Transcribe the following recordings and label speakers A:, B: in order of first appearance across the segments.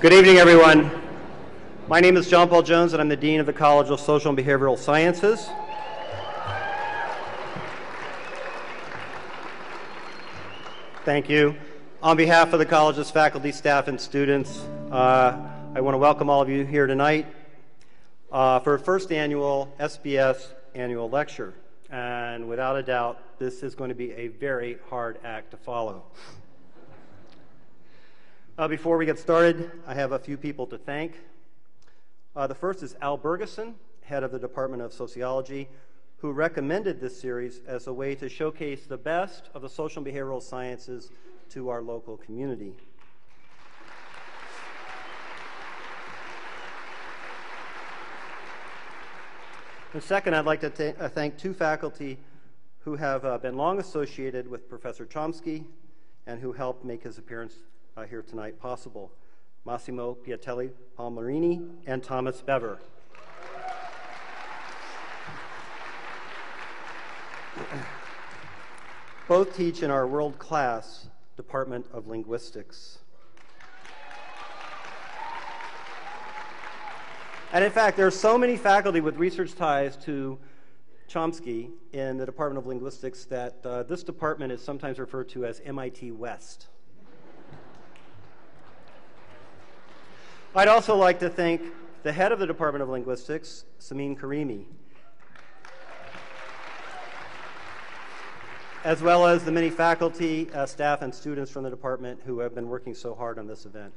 A: Good evening, everyone. My name is John Paul Jones, and I'm the Dean of the College of Social and Behavioral Sciences. Thank you. On behalf of the college's faculty, staff, and students, I want to welcome all of you here tonight for our first annual SBS annual lecture. And without a doubt, this is going to be a very hard act to follow. Before we get started, I have a few people to thank. The first is Al Bergeson, head of the Department of Sociology, who recommended this series as a way to showcase the best of the social and behavioral sciences to our local community. And second, I'd like to thank two faculty who have been long associated with Professor Chomsky and who helped make his appearance here tonight possible: Massimo Piatelli Palmerini and Thomas Bever. Both teach in our world-class Department of Linguistics. And in fact, there are so many faculty with research ties to Chomsky in the Department of Linguistics that this department is sometimes referred to as MIT West. I'd also like to thank the head of the Department of Linguistics, Samin Karimi, as well as the many faculty, staff, and students from the department who have been working so hard on this event.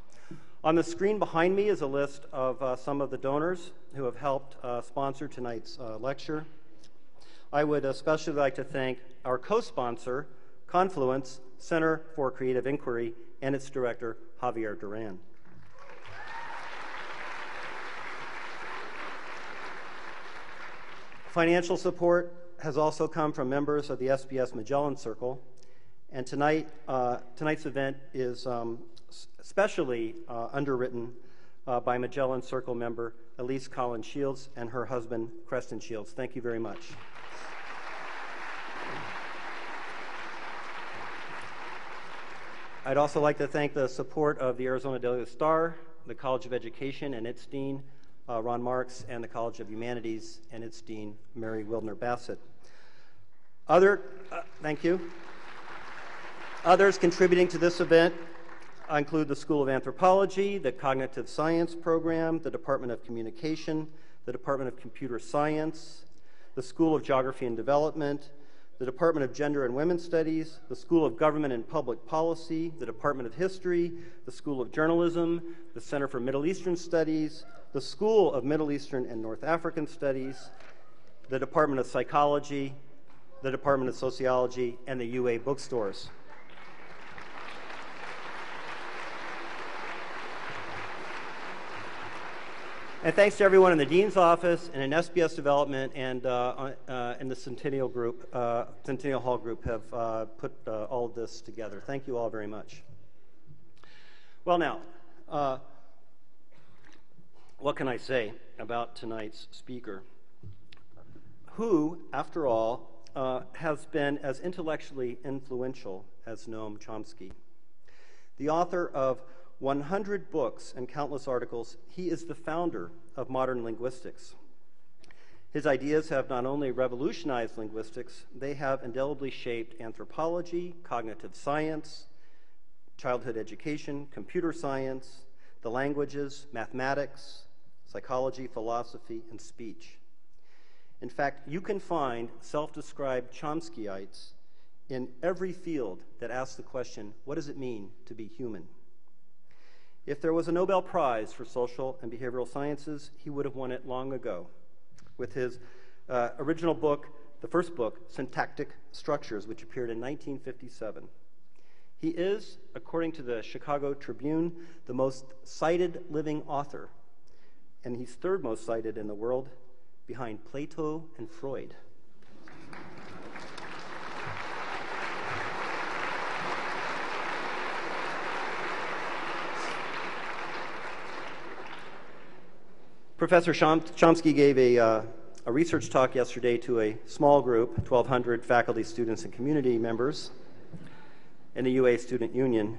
A: On the screen behind me is a list of some of the donors who have helped sponsor tonight's lecture. I would especially like to thank our co-sponsor, Confluence Center for Creative Inquiry, and its director, Javier Duran. Financial support has also come from members of the SBS Magellan Circle, and tonight's event is specially underwritten by Magellan Circle member Elise Collins Shields and her husband, Creston Shields. Thank you very much. I'd also like to thank the support of the Arizona Daily Star, the College of Education and its dean, Ron Marks, and the College of Humanities and its dean, Mary Wildner Bassett. Thank you. Others contributing to this event include the School of Anthropology, the Cognitive Science Program, the Department of Communication, the Department of Computer Science, the School of Geography and Development, the Department of Gender and Women's Studies, the School of Government and Public Policy, the Department of History, the School of Journalism, the Center for Middle Eastern Studies, the School of Middle Eastern and North African Studies, the Department of Psychology, the Department of Sociology, and the UA bookstores. And thanks to everyone in the Dean's Office and in SBS Development and in the Centennial Group, Centennial Hall Group have put all of this together. Thank you all very much. Well now, what can I say about tonight's speaker, who, after all, has been as intellectually influential as Noam Chomsky. The author of 100 books and countless articles, he is the founder of modern linguistics. His ideas have not only revolutionized linguistics, they have indelibly shaped anthropology, cognitive science, childhood education, computer science, the languages, mathematics, psychology, philosophy, and speech. In fact, you can find self-described Chomskyites in every field that asks the question, what does it mean to be human? If there was a Nobel Prize for social and behavioral sciences, he would have won it long ago with his original book, the first book, Syntactic Structures, which appeared in 1957. He is, according to the Chicago Tribune, the most cited living author, and he's third most cited in the world, behind Plato and Freud. Professor Chomsky gave a research talk yesterday to a small group, 1,200 faculty, students, and community members in the UA Student Union.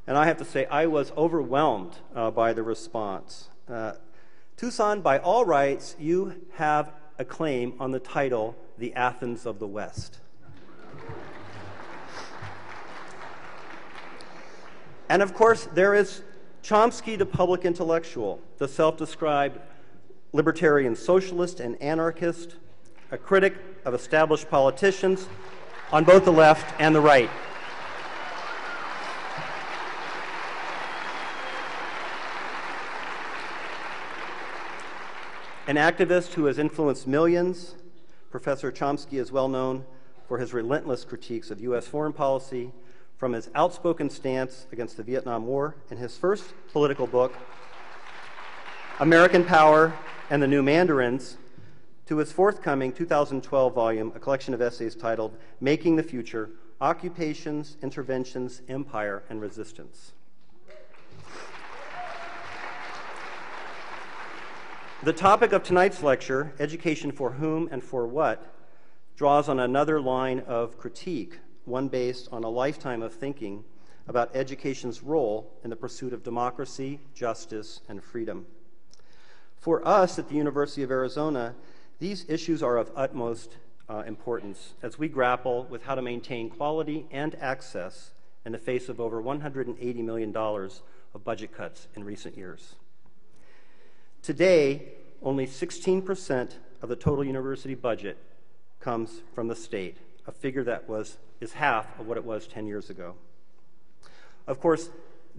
A: And I have to say, I was overwhelmed by the response. Tucson, by all rights, you have a claim on the title, The Athens of the West. And of course, there is Chomsky, the public intellectual, the self-described libertarian socialist and anarchist, a critic of established politicians on both the left and the right. An activist who has influenced millions, Professor Chomsky is well known for his relentless critiques of U.S. foreign policy, from his outspoken stance against the Vietnam War in his first political book, American Power and the New Mandarins, to his forthcoming 2012 volume, a collection of essays titled Making the Future, Occupations, Interventions, Empire, and Resistance. The topic of tonight's lecture, Education for Whom and for What, draws on another line of critique, one based on a lifetime of thinking about education's role in the pursuit of democracy, justice, and freedom. For us at the University of Arizona, these issues are of utmost importance as we grapple with how to maintain quality and access in the face of over $180 million of budget cuts in recent years. Today, only 16% of the total university budget comes from the state, a figure that is half of what it was 10 years ago. Of course,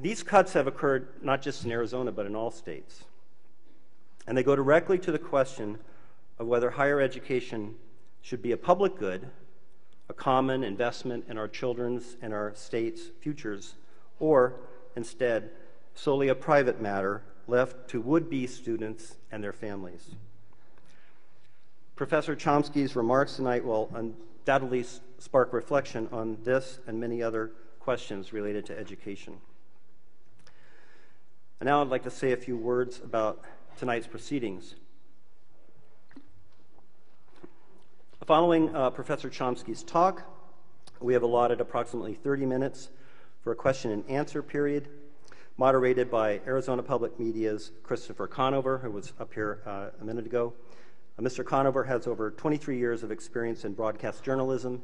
A: these cuts have occurred not just in Arizona, but in all states. And they go directly to the question of whether higher education should be a public good, a common investment in our children's and our state's futures, or instead, solely a private matter left to would-be students and their families. Professor Chomsky's remarks tonight will undoubtedly spark reflection on this and many other questions related to education. And now I'd like to say a few words about tonight's proceedings. Following Professor Chomsky's talk, we have allotted approximately 30 minutes for a question and answer period, moderated by Arizona Public Media's Christopher Conover, who was up here a minute ago. Mr. Conover has over 23 years of experience in broadcast journalism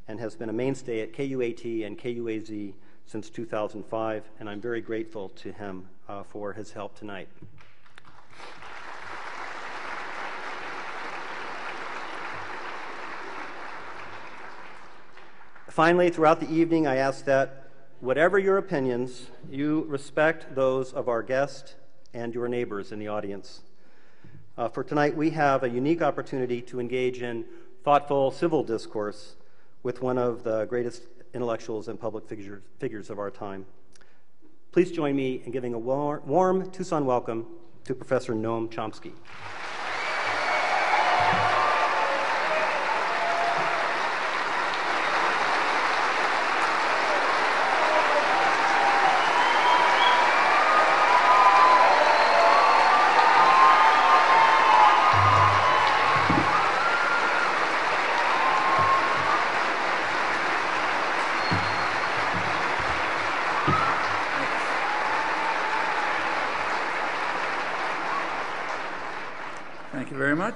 A: and has been a mainstay at KUAT and KUAZ since 2005, and I'm very grateful to him for his help tonight. Finally, throughout the evening, I ask that, whatever your opinions, you respect those of our guests and your neighbors in the audience. For tonight, we have a unique opportunity to engage in thoughtful civil discourse with one of the greatest intellectuals and public figures of our time. Please join me in giving a warm Tucson welcome to Professor Noam Chomsky.
B: Thank you very much.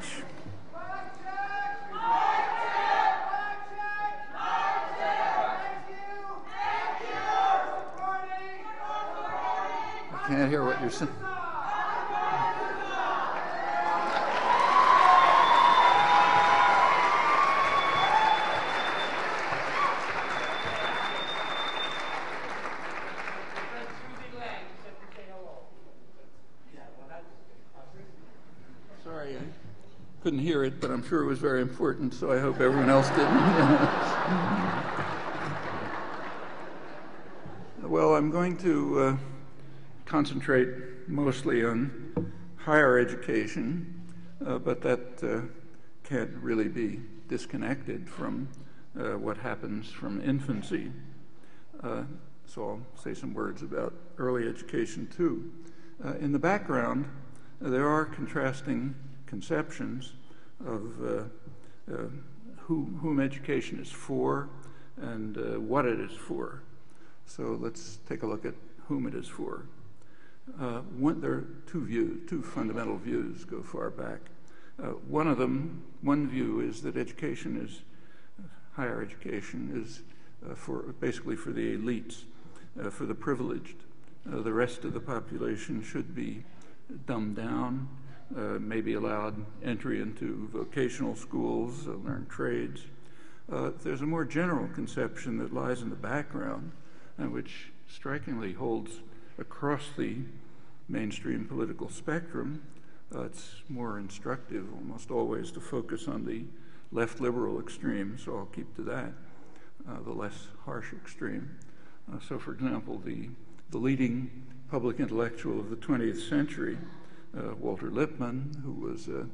B: I can't hear what you're saying. Sorry, I couldn't hear it, but I'm sure it was very important, so I hope everyone else didn't. Well, I'm going to concentrate mostly on higher education, but that can't really be disconnected from what happens from infancy. So I'll say some words about early education too. In the background, there are contrasting conceptions of whom education is for and what it is for. So let's take a look at whom it is for. There are two fundamental views go far back. One view is that higher education is basically for the elites, for the privileged. The rest of the population should be dumbed down, maybe allowed entry into vocational schools, learn trades. There's a more general conception that lies in the background, which strikingly holds across the mainstream political spectrum. It's more instructive almost always to focus on the left liberal extreme, so I'll keep to that, the less harsh extreme. So for example, the leading public intellectual of the 20th century, Walter Lippmann, who was a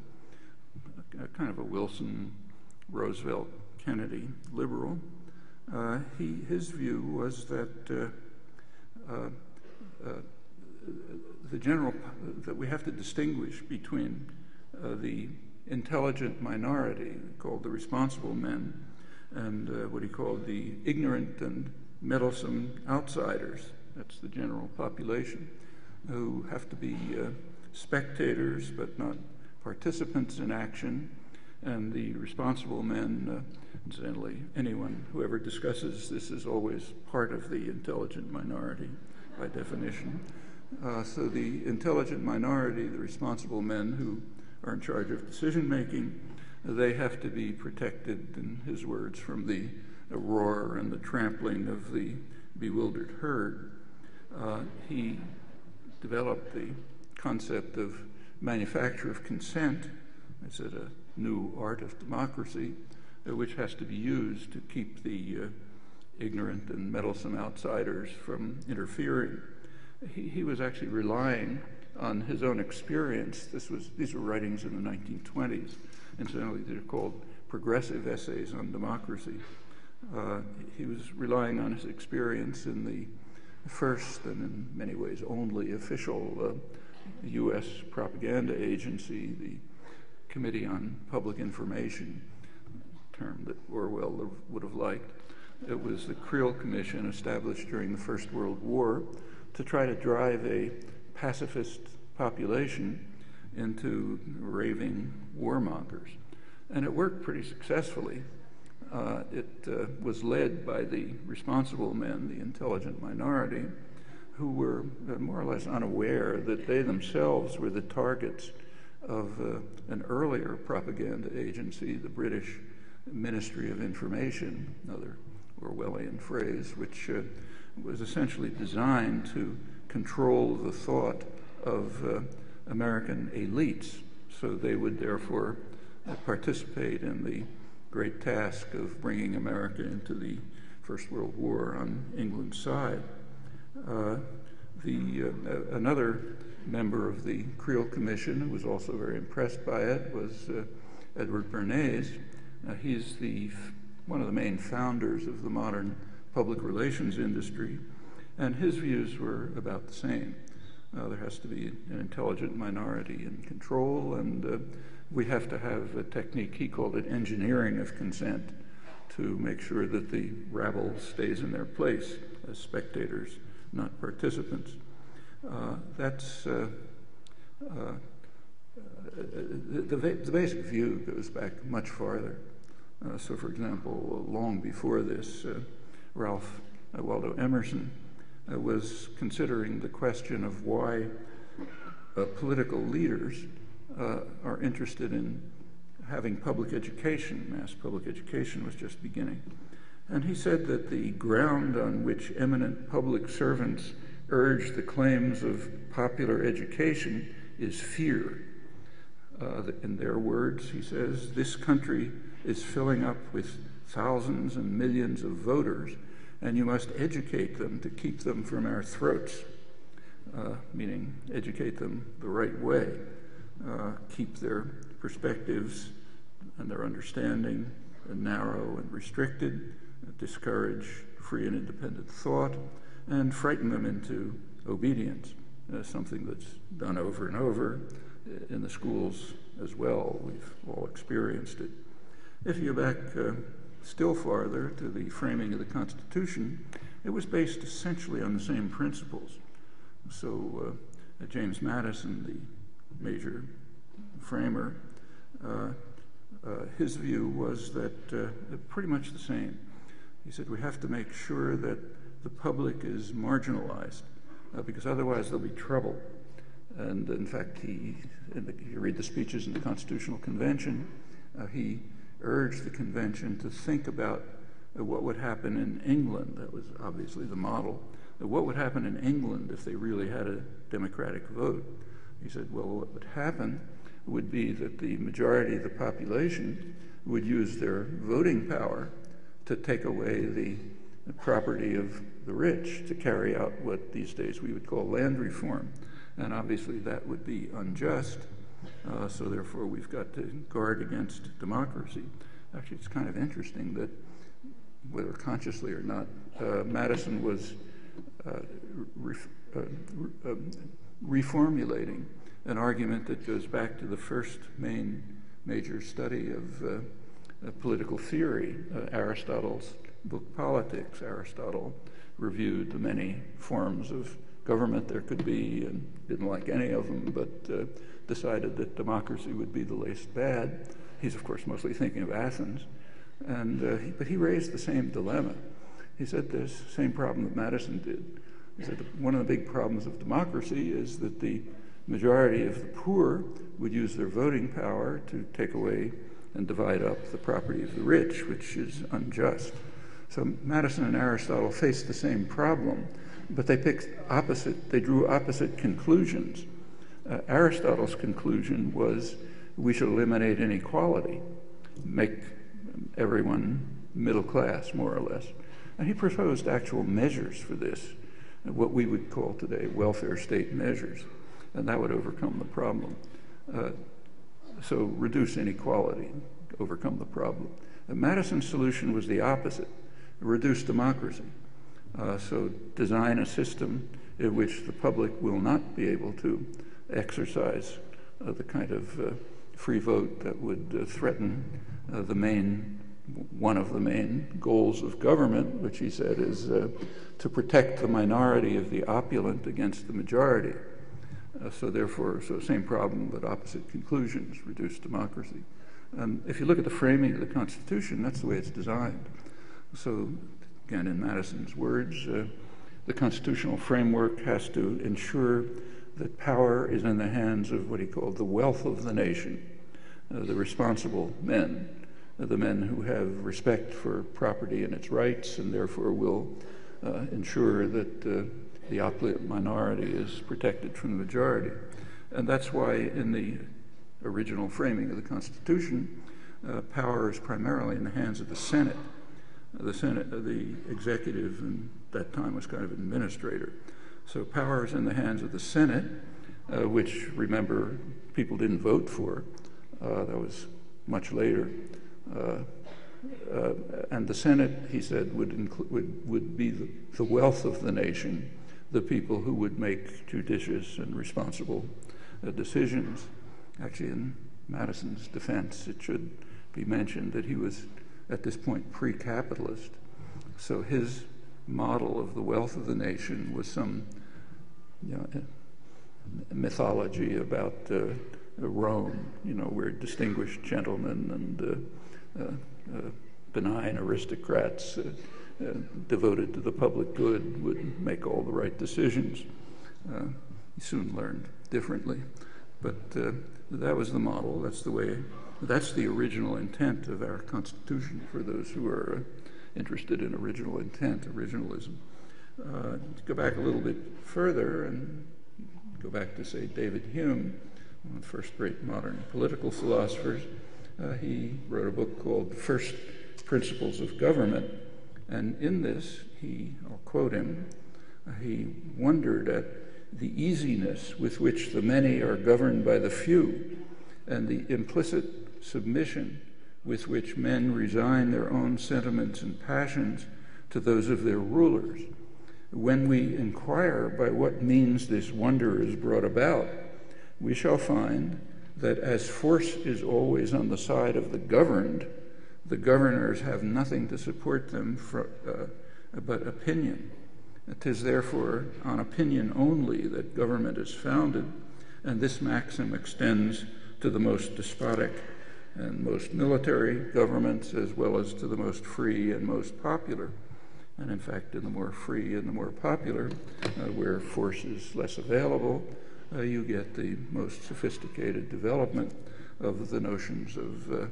B: kind of a Wilson, Roosevelt, Kennedy liberal, his view was that that we have to distinguish between the intelligent minority, called the responsible men, and what he called the ignorant and meddlesome outsiders. That's the general population, who have to be spectators but not participants in action. And the responsible men, incidentally, whoever discusses this is always part of the intelligent minority by definition. So the intelligent minority, the responsible men who are in charge of decision making, they have to be protected, in his words, from the roar and the trampling of the bewildered herd. He developed the concept of manufacture of consent. It's a new art of democracy, which has to be used to keep the ignorant and meddlesome outsiders from interfering. He was actually relying on his own experience. These were writings in the 1920s. Incidentally, they're called progressive essays on democracy. He was relying on his experience in the first and in many ways only official U.S. propaganda agency, the Committee on Public Information, a term that Orwell would have liked. It was the Creel Commission established during the First World War to try to drive a pacifist population into raving warmongers. And it worked pretty successfully. It was led by the responsible men, the intelligent minority, who were more or less unaware that they themselves were the targets of an earlier propaganda agency, the British Ministry of Information, another Orwellian phrase, which was essentially designed to control the thought of American elites, so they would therefore participate in the great task of bringing America into the First World War on England's side. Another member of the Creel Commission, who was also very impressed by it, was Edward Bernays. He's one of the main founders of the modern public relations industry, and his views were about the same. There has to be an intelligent minority in control, and we have to have a technique, he called it engineering of consent, to make sure that the rabble stays in their place as spectators, not participants. The basic view goes back much farther. So, for example, long before this, Ralph Waldo Emerson was considering the question of why political leaders are interested in having public education. Mass public education was just beginning. And he said that the ground on which eminent public servants urge the claims of popular education is fear. In their words, he says, this country is filling up with thousands and millions of voters, and you must educate them to keep them from our throats, meaning educate them the right way, keep their perspectives and their understanding narrow and restricted, discourage free and independent thought, and frighten them into obedience, something that's done over and over in the schools as well. We've all experienced it. If you go back still farther to the framing of the Constitution, it was based essentially on the same principles. So James Madison, the major framer, his view was that pretty much the same. He said we have to make sure that the public is marginalized because otherwise there'll be trouble. And in fact, you read the speeches in the Constitutional Convention, he urged the convention to think about what would happen in England. That was obviously the model. What would happen in England if they really had a democratic vote? He said, well, what would happen would be that the majority of the population would use their voting power to take away the property of the rich, to carry out what these days we would call land reform. And obviously that would be unjust, so therefore we've got to guard against democracy. Actually, it's kind of interesting that, whether consciously or not, Madison was reformulating an argument that goes back to the first major study of political theory, Aristotle's book Politics. Aristotle reviewed the many forms of government there could be and didn't like any of them, but decided that democracy would be the least bad. He's, of course, mostly thinking of Athens. But he raised the same dilemma. He said there's the same problem that Madison did. He said one of the big problems of democracy is that the majority of the poor would use their voting power to take away and divide up the property of the rich, which is unjust. So Madison and Aristotle faced the same problem, but they drew opposite conclusions. Aristotle's conclusion was we should eliminate inequality, make everyone middle class, more or less. And he proposed actual measures for this, what we would call today welfare state measures, and that would overcome the problem. So reduce inequality, overcome the problem. Madison's solution was the opposite, reduce democracy. So design a system in which the public will not be able to exercise the kind of free vote that would threaten one of the main goals of government, which he said is to protect the minority of the opulent against the majority. So same problem, but opposite conclusions, reduce democracy. And if you look at the framing of the Constitution, that's the way it's designed. So again, in Madison's words, the constitutional framework has to ensure that power is in the hands of what he called the wealth of the nation, the responsible men, the men who have respect for property and its rights and therefore will ensure that the opulent minority is protected from the majority. And that's why in the original framing of the Constitution, power is primarily in the hands of the Senate. The executive in that time was kind of administrator. So power is in the hands of the Senate, which, remember, people didn't vote for. That was much later. And the Senate, he said, would be the wealth of the nation, the people who would make judicious and responsible decisions. Actually, in Madison's defense, it should be mentioned that he was, at this point, pre-capitalist. So his model of the wealth of the nation was some mythology about Rome, where distinguished gentlemen and benign aristocrats devoted to the public good would make all the right decisions. He soon learned differently. But that was the model. That's the original intent of our Constitution for those who are interested in original intent, originalism. To go back a little bit further and go back to, say, David Hume, one of the first great modern political philosophers, he wrote a book called First Principles of Government. And in this, I'll quote him, he wondered at the easiness with which the many are governed by the few and the implicit submission with which men resign their own sentiments and passions to those of their rulers. When we inquire by what means this wonder is brought about, we shall find that as force is always on the side of the governed, the governors have nothing to support them but opinion. 'Tis therefore on opinion only that government is founded, and this maxim extends to the most despotic and most military governments, as well as to the most free and most popular. And in fact, in the more free and the more popular, where force is less available, you get the most sophisticated development of the notions of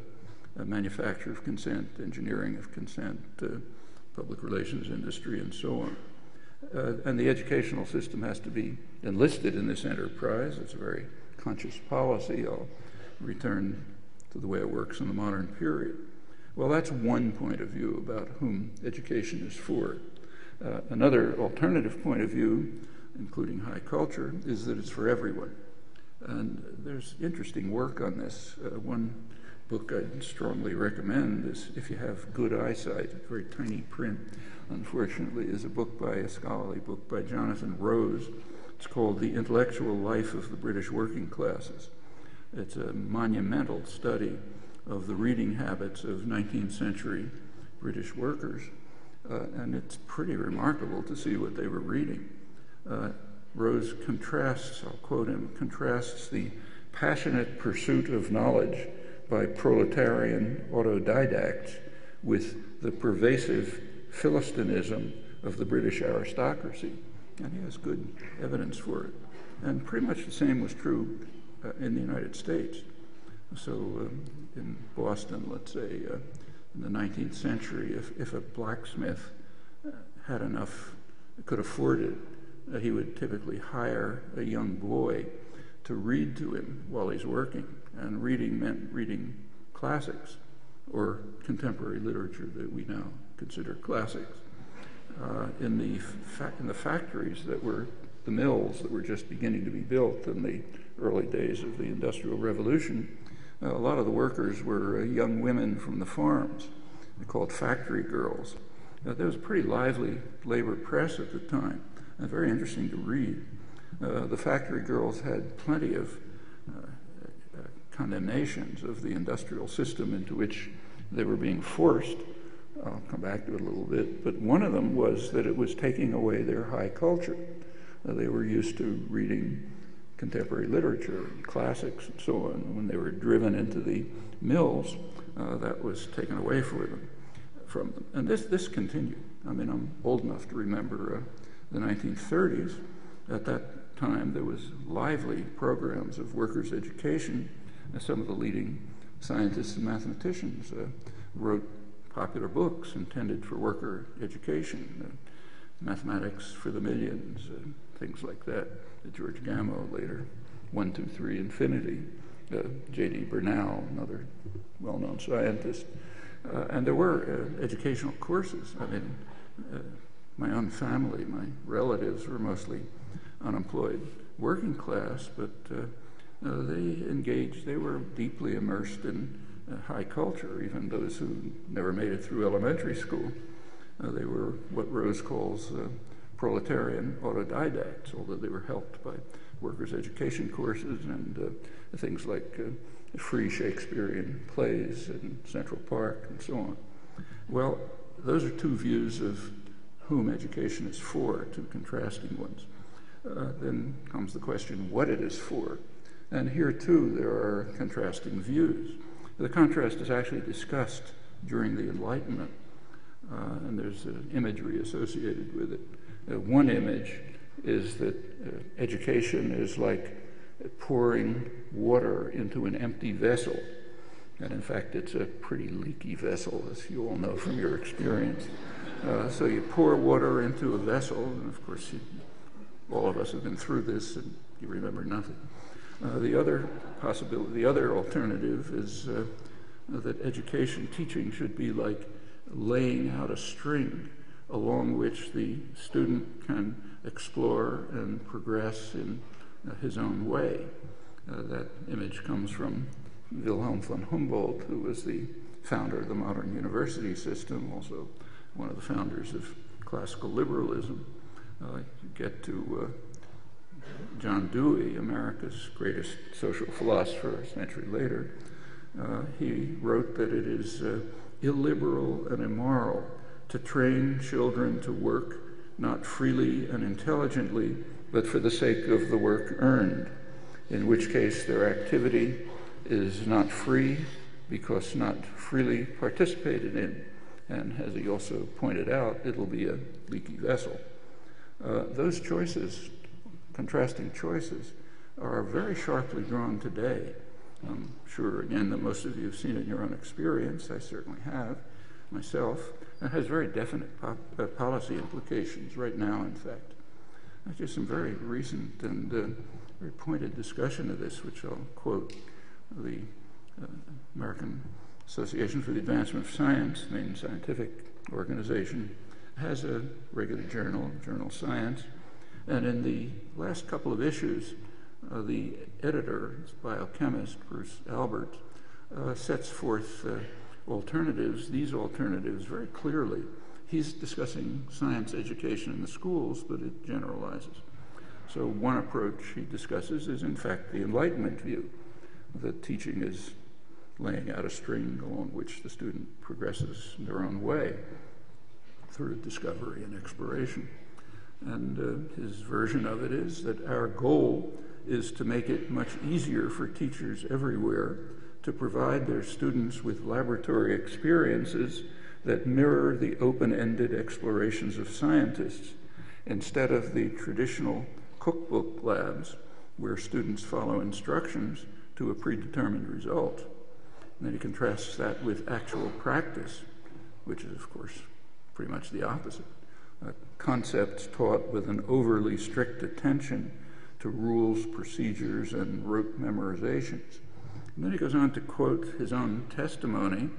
B: manufacture of consent, engineering of consent, public relations industry, and so on. And the educational system has to be enlisted in this enterprise. It's a very conscious policy. I'll return to the way it works in the modern period. Well, that's one point of view about whom education is for. Another alternative point of view, including high culture, is that it's for everyone. And there's interesting work on this. One book I'd strongly recommend is, if you have good eyesight, very tiny print, unfortunately, is a scholarly book by Jonathan Rose. It's called The Intellectual Life of the British Working Classes. It's a monumental study of the reading habits of 19th century British workers, and it's pretty remarkable to see what they were reading. Rose contrasts, I'll quote him, contrasts the passionate pursuit of knowledge by proletarian autodidacts with the pervasive philistinism of the British aristocracy. And he has good evidence for it. And pretty much the same was true in the United States. So in Boston, let's say, in the 19th century, if a blacksmith had enough, could afford it, he would typically hire a young boy to read to him while he's working. And reading meant reading classics or contemporary literature that we now consider classics. In the factories that were the mills that were just beginning to be built in the early days of the Industrial Revolution, a lot of the workers were young women from the farms. They're called factory girls. There was a pretty lively labor press at the time, and very interesting to read. The factory girls had plenty of condemnations of the industrial system into which they were being forced. I'll come back to it a little bit, but one of them was that it was taking away their high culture. They were used to reading contemporary literature, classics, and so on. When they were driven into the mills, that was taken away from them. And this continued. I mean, I'm old enough to remember the 1930s. At that time, there was lively programs of workers' education. Some of the leading scientists and mathematicians wrote popular books intended for worker education, Mathematics for the Millions, things like that. George Gamow later, 1, 2, 3, Infinity, J.D. Bernal, another well-known scientist. And there were educational courses. I mean, my own family, my relatives were mostly unemployed working class, but they were deeply immersed in high culture, even those who never made it through elementary school. They were what Rose calls proletarian autodidacts, although they were helped by workers' education courses and things like free Shakespearean plays in Central Park and so on. Well, those are two views of whom education is for, two contrasting ones. Then comes the question what it is for. And here, too, there are contrasting views. The contrast is actually discussed during the Enlightenment, and there's imagery associated with it. One image is that education is like pouring water into an empty vessel. And in fact, it's a pretty leaky vessel, as you all know from your experience. So you pour water into a vessel, and of course, all of us have been through this, and you remember nothing. The other alternative is that education, teaching should be like laying out a string along which the student can explore and progress in his own way. That image comes from Wilhelm von Humboldt, who was the founder of the modern university system, also one of the founders of classical liberalism. You get to John Dewey, America's greatest social philosopher, a century later. He wrote that it is illiberal and immoral to train children to work not freely and intelligently, but for the sake of the work earned, in which case their activity is not free because not freely participated in. And as he also pointed out, it'll be a leaky vessel. Those choices, contrasting choices, are very sharply drawn today. I'm sure, again, that most of you have seen it in your own experience. I certainly have, myself. It has very definite policy implications right now, in fact. Just some very recent and very pointed discussion of this, which I'll quote. The American Association for the Advancement of Science, the main scientific organization, has a regular journal, Journal Science, and in the last couple of issues, the editor, biochemist Bruce Albert, sets forth alternatives, these alternatives very clearly. He's discussing science education in the schools, but it generalizes. So one approach he discusses is, in fact, the Enlightenment view, that teaching is laying out a string along which the student progresses in their own way through discovery and exploration. And his version of it is that our goal is to make it much easier for teachers everywhere to provide their students with laboratory experiences that mirror the open-ended explorations of scientists instead of the traditional cookbook labs where students follow instructions to a predetermined result. And then he contrasts that with actual practice, which is, of course, pretty much the opposite. Concepts taught with an overly strict attention to rules, procedures, and rote memorizations. And then he goes on to quote his own testimony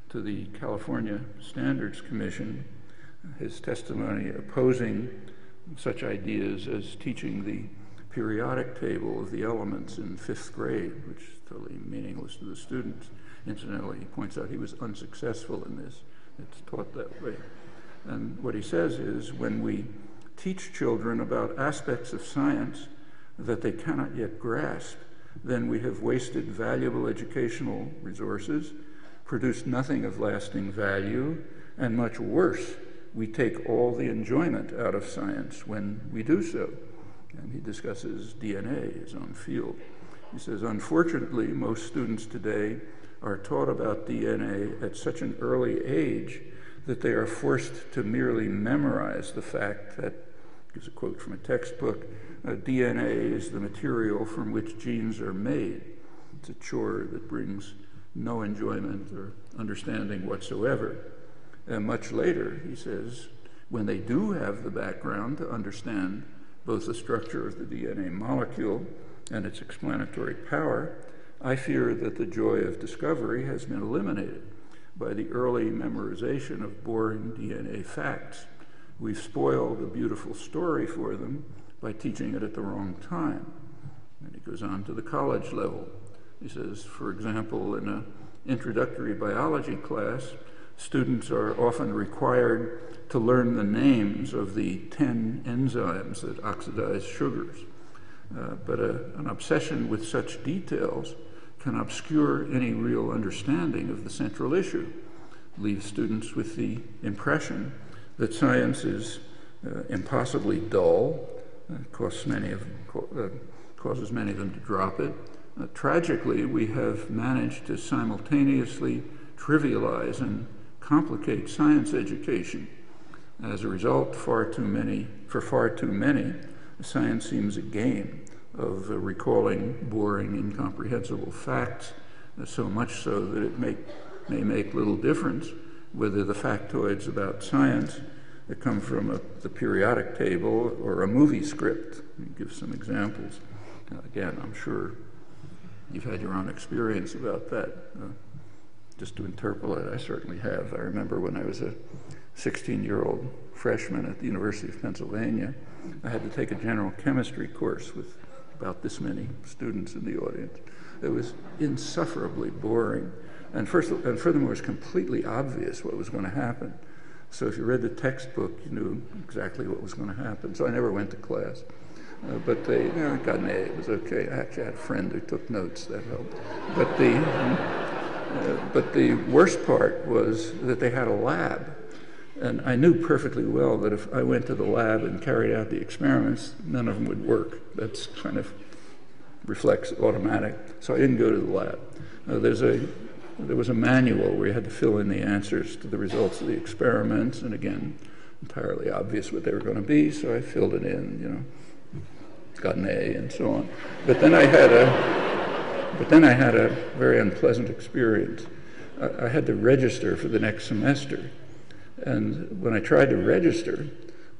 B: to the California Standards Commission, his testimony opposing such ideas as teaching the periodic table of the elements in 5th grade, which is totally meaningless to the students. Incidentally, he points out he was unsuccessful in this. It's taught that way. And what he says is, when we teach children about aspects of science that they cannot yet grasp, then we have wasted valuable educational resources, produced nothing of lasting value, and much worse, we take all the enjoyment out of science when we do so. And he discusses DNA, his own field. He says, unfortunately, most students today are taught about DNA at such an early age that they are forced to merely memorize the fact that, gives a quote from a textbook, DNA is the material from which genes are made. It's a chore that brings no enjoyment or understanding whatsoever. And much later, he says, when they do have the background to understand both the structure of the DNA molecule and its explanatory power, I fear that the joy of discovery has been eliminated by the early memorization of boring DNA facts. We've spoiled a beautiful story for them by teaching it at the wrong time. And he goes on to the college level. He says, for example, in an introductory biology class, students are often required to learn the names of the 10 enzymes that oxidize sugars. But an obsession with such details can obscure any real understanding of the central issue, leave students with the impression that science is impossibly dull, causes many of them to drop it. Tragically, we have managed to simultaneously trivialize and complicate science education. As a result, for far too many, science seems a game of recalling boring, incomprehensible facts, so much so that it may make little difference whether the factoids about science that come from the periodic table or a movie script. Let me give some examples. Again, I'm sure you've had your own experience about that. Just to interpolate, I certainly have. I remember when I was a 16-year-old freshman at the University of Pennsylvania, I had to take a general chemistry course with about this many students in the audience. It was insufferably boring. And furthermore, it was completely obvious what was going to happen. So if you read the textbook, you knew exactly what was going to happen. So I never went to class. But I got an A. It was okay. I actually had a friend who took notes. That helped. But the worst part was that they had a lab. And I knew perfectly well that if I went to the lab and carried out the experiments, none of them would work. That's kind of reflex automatic. So I didn't go to the lab. There was a manual where you had to fill in the answers to the results of the experiments, and again, entirely obvious what they were going to be, so I filled it in, you know, got an A and so on. But then I had a very unpleasant experience. I had to register for the next semester. And when I tried to register,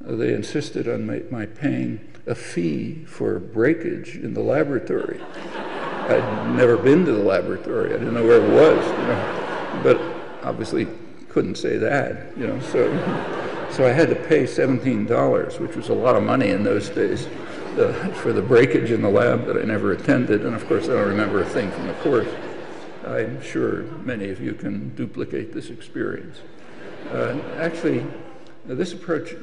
B: they insisted on my paying a fee for breakage in the laboratory. I'd never been to the laboratory. I didn't know where it was, you know. But obviously couldn't say that, you know. So I had to pay $17, which was a lot of money in those days, for the breakage in the lab that I never attended. And of course, I don't remember a thing from the course. I'm sure many of you can duplicate this experience. Actually, this approach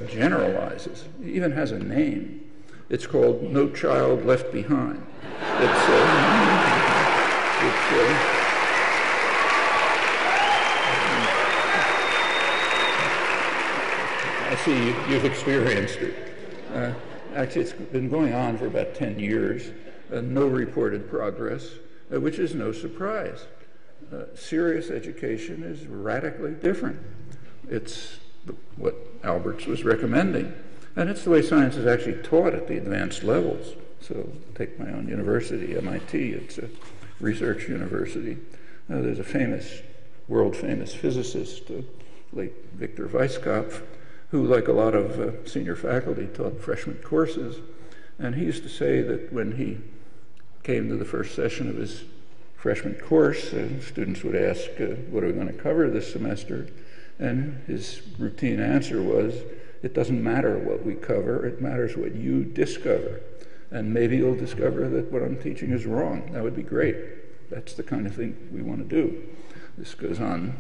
B: generalizes, it even has a name. It's called No Child Left Behind. I see you've experienced it. Actually, it's been going on for about 10 years, no reported progress, which is no surprise. Serious education is radically different. It's what Alberts was recommending. And it's the way science is actually taught at the advanced levels. So take my own university, MIT, it's a research university. There's a world-famous physicist, late Victor Weisskopf, who, like a lot of senior faculty, taught freshman courses. And he used to say that when he came to the first session of his freshman course, students would ask, what are we going to cover this semester? And his routine answer was, it doesn't matter what we cover, it matters what you discover. And maybe you'll discover that what I'm teaching is wrong. That would be great. That's the kind of thing we want to do. This goes on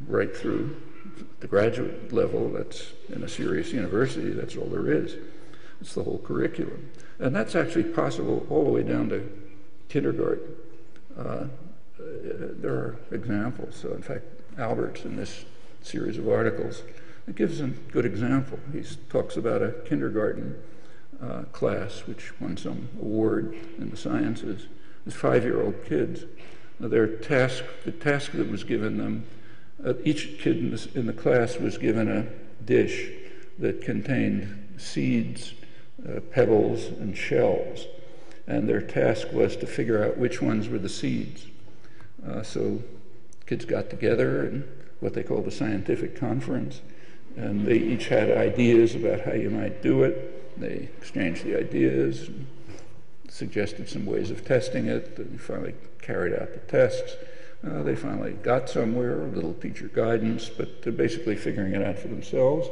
B: right through the graduate level. That's in a serious university, that's all there is. It's the whole curriculum. And that's actually possible all the way down to kindergarten. There are examples. So in fact, Alberts, in this series of articles, it gives a good example. He talks about a kindergarten class which won some award in the sciences. It's 5-year-old kids. The task that was given them, each kid in the class was given a dish that contained seeds, pebbles, and shells. And their task was to figure out which ones were the seeds. So kids got together in what they called a scientific conference, and they each had ideas about how you might do it. They exchanged the ideas, and suggested some ways of testing it, and finally carried out the tests. They finally got somewhere, a little teacher guidance, but basically figuring it out for themselves.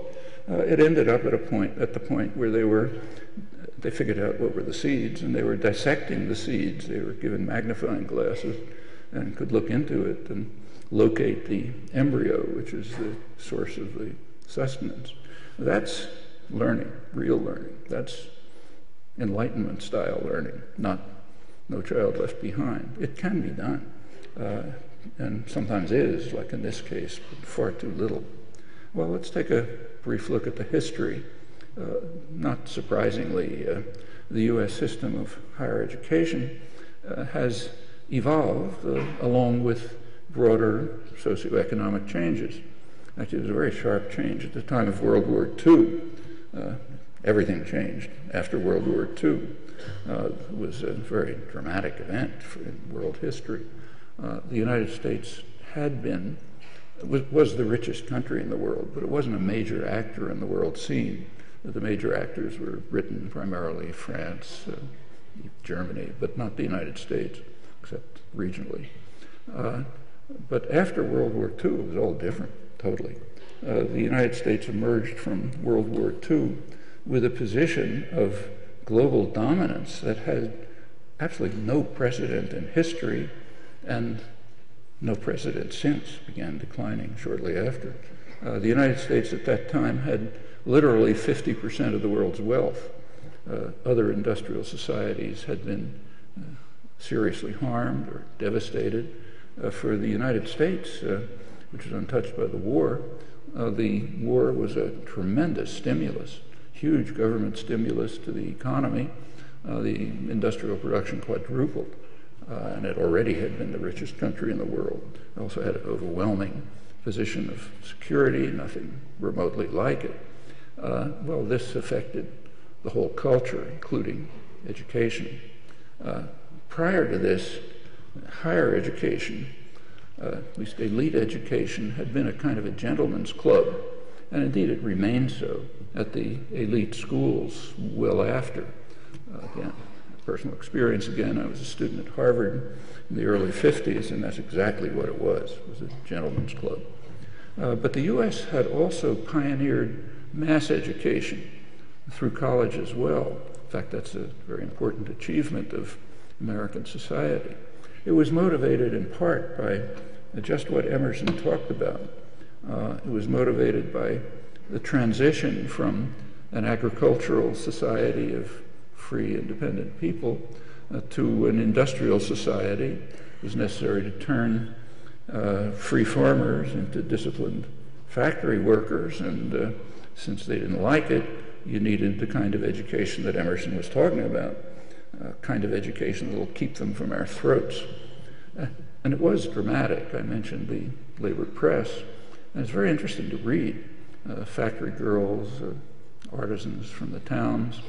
B: It ended up at the point where they figured out what were the seeds, and they were dissecting the seeds. They were given magnifying glasses and could look into it and locate the embryo, which is the source of the sustenance. That's learning, real learning. That's Enlightenment-style learning, not No Child Left Behind. It can be done, and sometimes is, like in this case, but far too little. Well, let's take a brief look at the history. Not surprisingly, the U.S. system of higher education has evolved along with broader socioeconomic changes. Actually, it was a very sharp change at the time of World War II. Everything changed after World War II. It was a very dramatic event in world history. The United States was the richest country in the world, but it wasn't a major actor in the world scene. The major actors were Britain, primarily France, Germany, but not the United States, except regionally. But after World War II, it was all different, totally. The United States emerged from World War II with a position of global dominance that had absolutely no precedent in history, and no precedent since, began declining shortly after. The United States at that time had literally 50% of the world's wealth. Other industrial societies had been seriously harmed or devastated. For the United States, which was untouched by the war, the war was a tremendous stimulus, huge government stimulus to the economy. The industrial production quadrupled, and it already had been the richest country in the world. It also had an overwhelming position of security, nothing remotely like it. Well, this affected the whole culture, including education. Prior to this, higher education, at least elite education, had been a kind of a gentleman's club, and indeed it remained so at the elite schools well after. Again, personal experience again, I was a student at Harvard in the early 50s, and that's exactly what it was. It was a gentleman's club. But the U.S. had also pioneered mass education through college as well. In fact, that's a very important achievement of American society. It was motivated in part by just what Emerson talked about. It was motivated by the transition from an agricultural society of free, independent people to an industrial society. It was necessary to turn free farmers into disciplined factory workers, and since they didn't like it, you needed the kind of education that Emerson was talking about, kind of education that will keep them from our throats. And it was dramatic. I mentioned the labor press, and it's very interesting to read. Factory girls, artisans from the towns,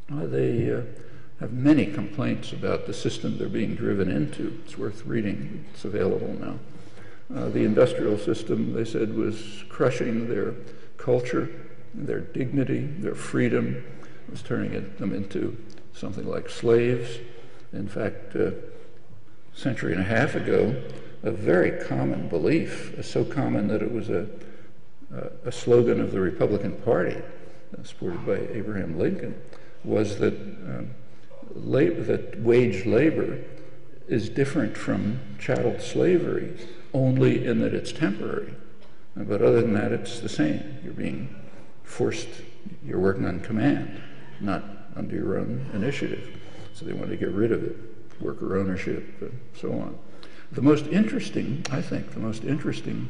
B: they have many complaints about the system they're being driven into. It's worth reading. It's available now. The industrial system, they said, was crushing their culture, their dignity, their freedom. It was turning them into something like slaves. In fact, a century and a half ago, a very common belief, so common that it was a slogan of the Republican Party, supported by Abraham Lincoln, was that that wage labor is different from chattel slavery only in that it's temporary. But other than that, it's the same. You're being forced, you're working on command, not under your own initiative. So they want to get rid of it, worker ownership, and so on. The most interesting, I think, the most interesting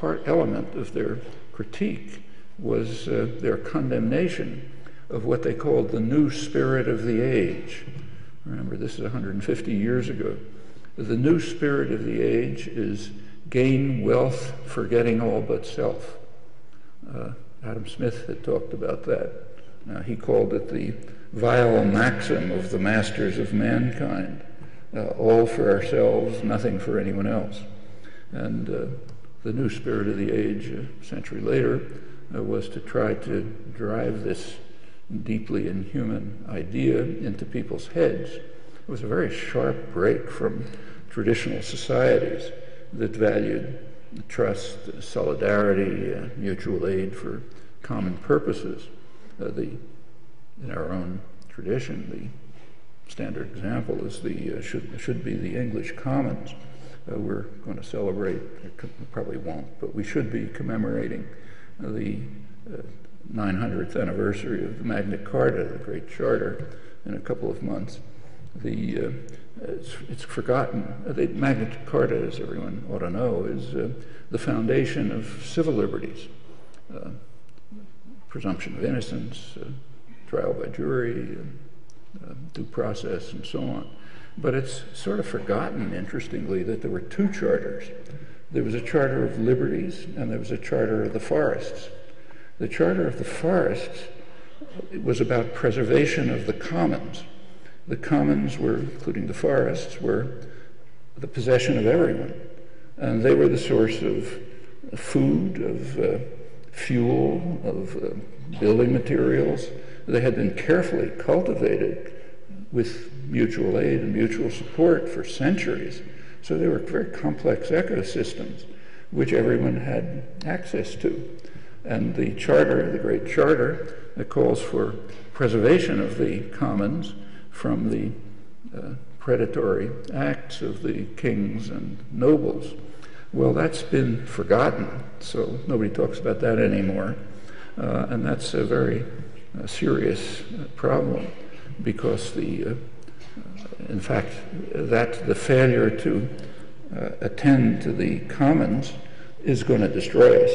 B: element of their critique was their condemnation of what they called the new spirit of the age. Remember, this is 150 years ago. The new spirit of the age is gain wealth, forgetting all but self. Adam Smith had talked about that. He called it the vile maxim of the masters of mankind. All for ourselves, nothing for anyone else. And the new spirit of the age, a century later, was to try to drive this deeply inhuman idea into people's heads. It was a very sharp break from traditional societies that valued trust, solidarity, mutual aid for common purposes. In our own tradition, the standard example is should be the English Commons. We're going to celebrate, probably won't, but we should be commemorating the 900th anniversary of Magna Carta, the Great Charter, in a couple of months. It's forgotten. Magna Carta, as everyone ought to know, is the foundation of civil liberties, presumption of innocence, trial by jury, due process, and so on. But it's sort of forgotten, interestingly, that there were two charters. There was a charter of liberties, and there was a charter of the forests. The charter of the forests was about preservation of the commons. The commons were, including the forests, were the possession of everyone. And they were the source of food, of fuel, of building materials. They had been carefully cultivated with mutual aid and mutual support for centuries. So they were very complex ecosystems which everyone had access to. And the charter, the Great Charter, that calls for preservation of the commons from the predatory acts of the kings and nobles. Well, that's been forgotten, so nobody talks about that anymore. And that's a very serious problem, because in fact, the failure to attend to the commons is going to destroy us.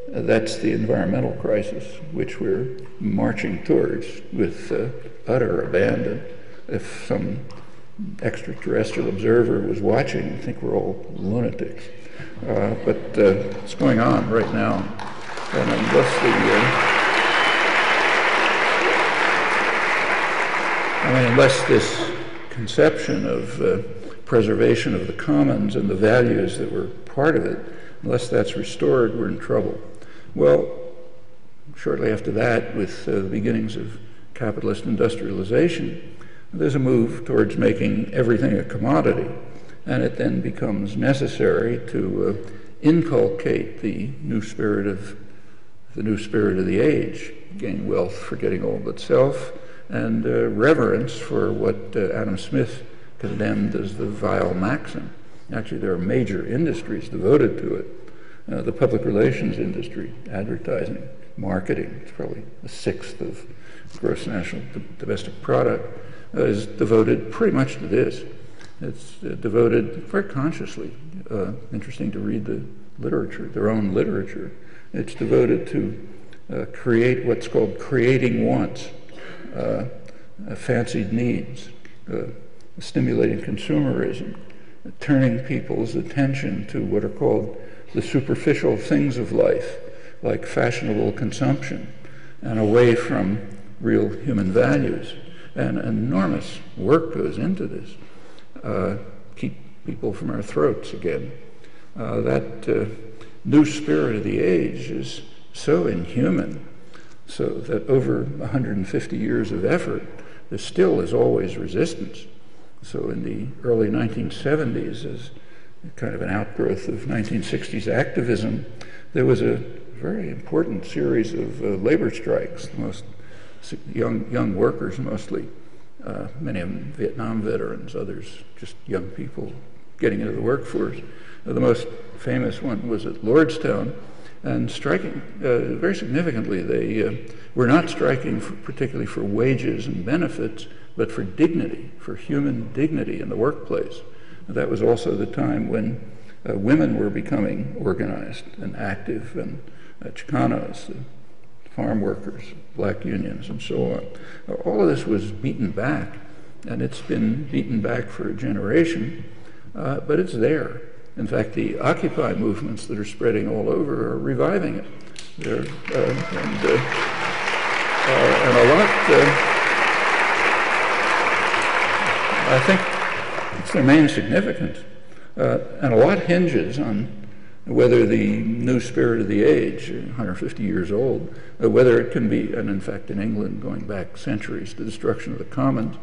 B: That's the environmental crisis, which we're marching towards with utter abandon. If some extraterrestrial observer was watching, I think we're all lunatics. But it's going on right now. And unless this conception of preservation of the commons and the values that were part of it, unless that's restored, we're in trouble. Well, shortly after that, with the beginnings of capitalist industrialization, there's a move towards making everything a commodity, and it then becomes necessary to inculcate the new spirit of the age, gain wealth forgetting all but self, and reverence for what Adam Smith condemned as the vile maxim. Actually, there are major industries devoted to it. The public relations industry, advertising, marketing, it's probably a sixth of gross national domestic product, is devoted pretty much to this. It's devoted very consciously. Interesting to read the literature, their own literature. It's devoted to create what's called creating wants, fancied needs, stimulating consumerism, turning people's attention to what are called the superficial things of life, like fashionable consumption, and away from real human values. And enormous work goes into this. Keep people from our throats again. That new spirit of the age is so inhuman, so that over 150 years of effort, there still is always resistance. So in the early 1970s, as kind of an outgrowth of 1960s activism, there was a very important series of labor strikes, the most young workers mostly, many of them Vietnam veterans, others just young people getting into the workforce. The most famous one was at Lordstown, and striking very significantly. They were not striking particularly for wages and benefits, but for dignity, for human dignity in the workplace. That was also the time when women were becoming organized and active, and Chicanos, farm workers, black unions, and so on. All of this was beaten back, and it's been beaten back for a generation, but it's there. In fact, the Occupy movements that are spreading all over are reviving it. And a lot, I think it's their main significance, and a lot hinges on whether the new spirit of the age, 150 years old, whether it can be, and in fact in England going back centuries, the destruction of the commons,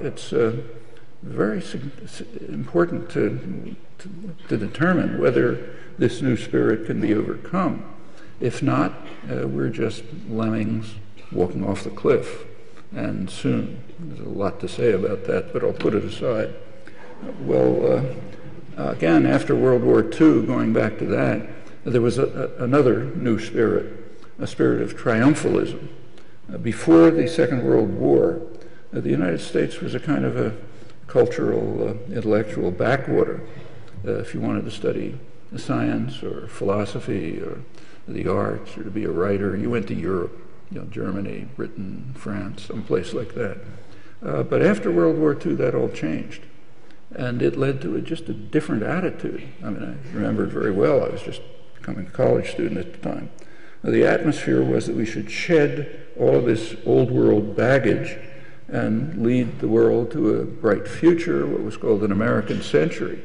B: it's very important to determine whether this new spirit can be overcome. If not, we're just lemmings walking off the cliff, and soon. There's a lot to say about that, but I'll put it aside. Well, again, after World War II, going back to that, there was another new spirit, a spirit of triumphalism. Before the Second World War, the United States was a kind of a cultural, intellectual backwater. If you wanted to study science or philosophy or the arts or to be a writer, you went to Europe, Germany, Britain, France, someplace like that. But after World War II, that all changed. And it led to just a different attitude. I mean, I remember it very well. I was just becoming a college student at the time. The atmosphere was that we should shed all of this old world baggage and lead the world to a bright future, what was called an American century.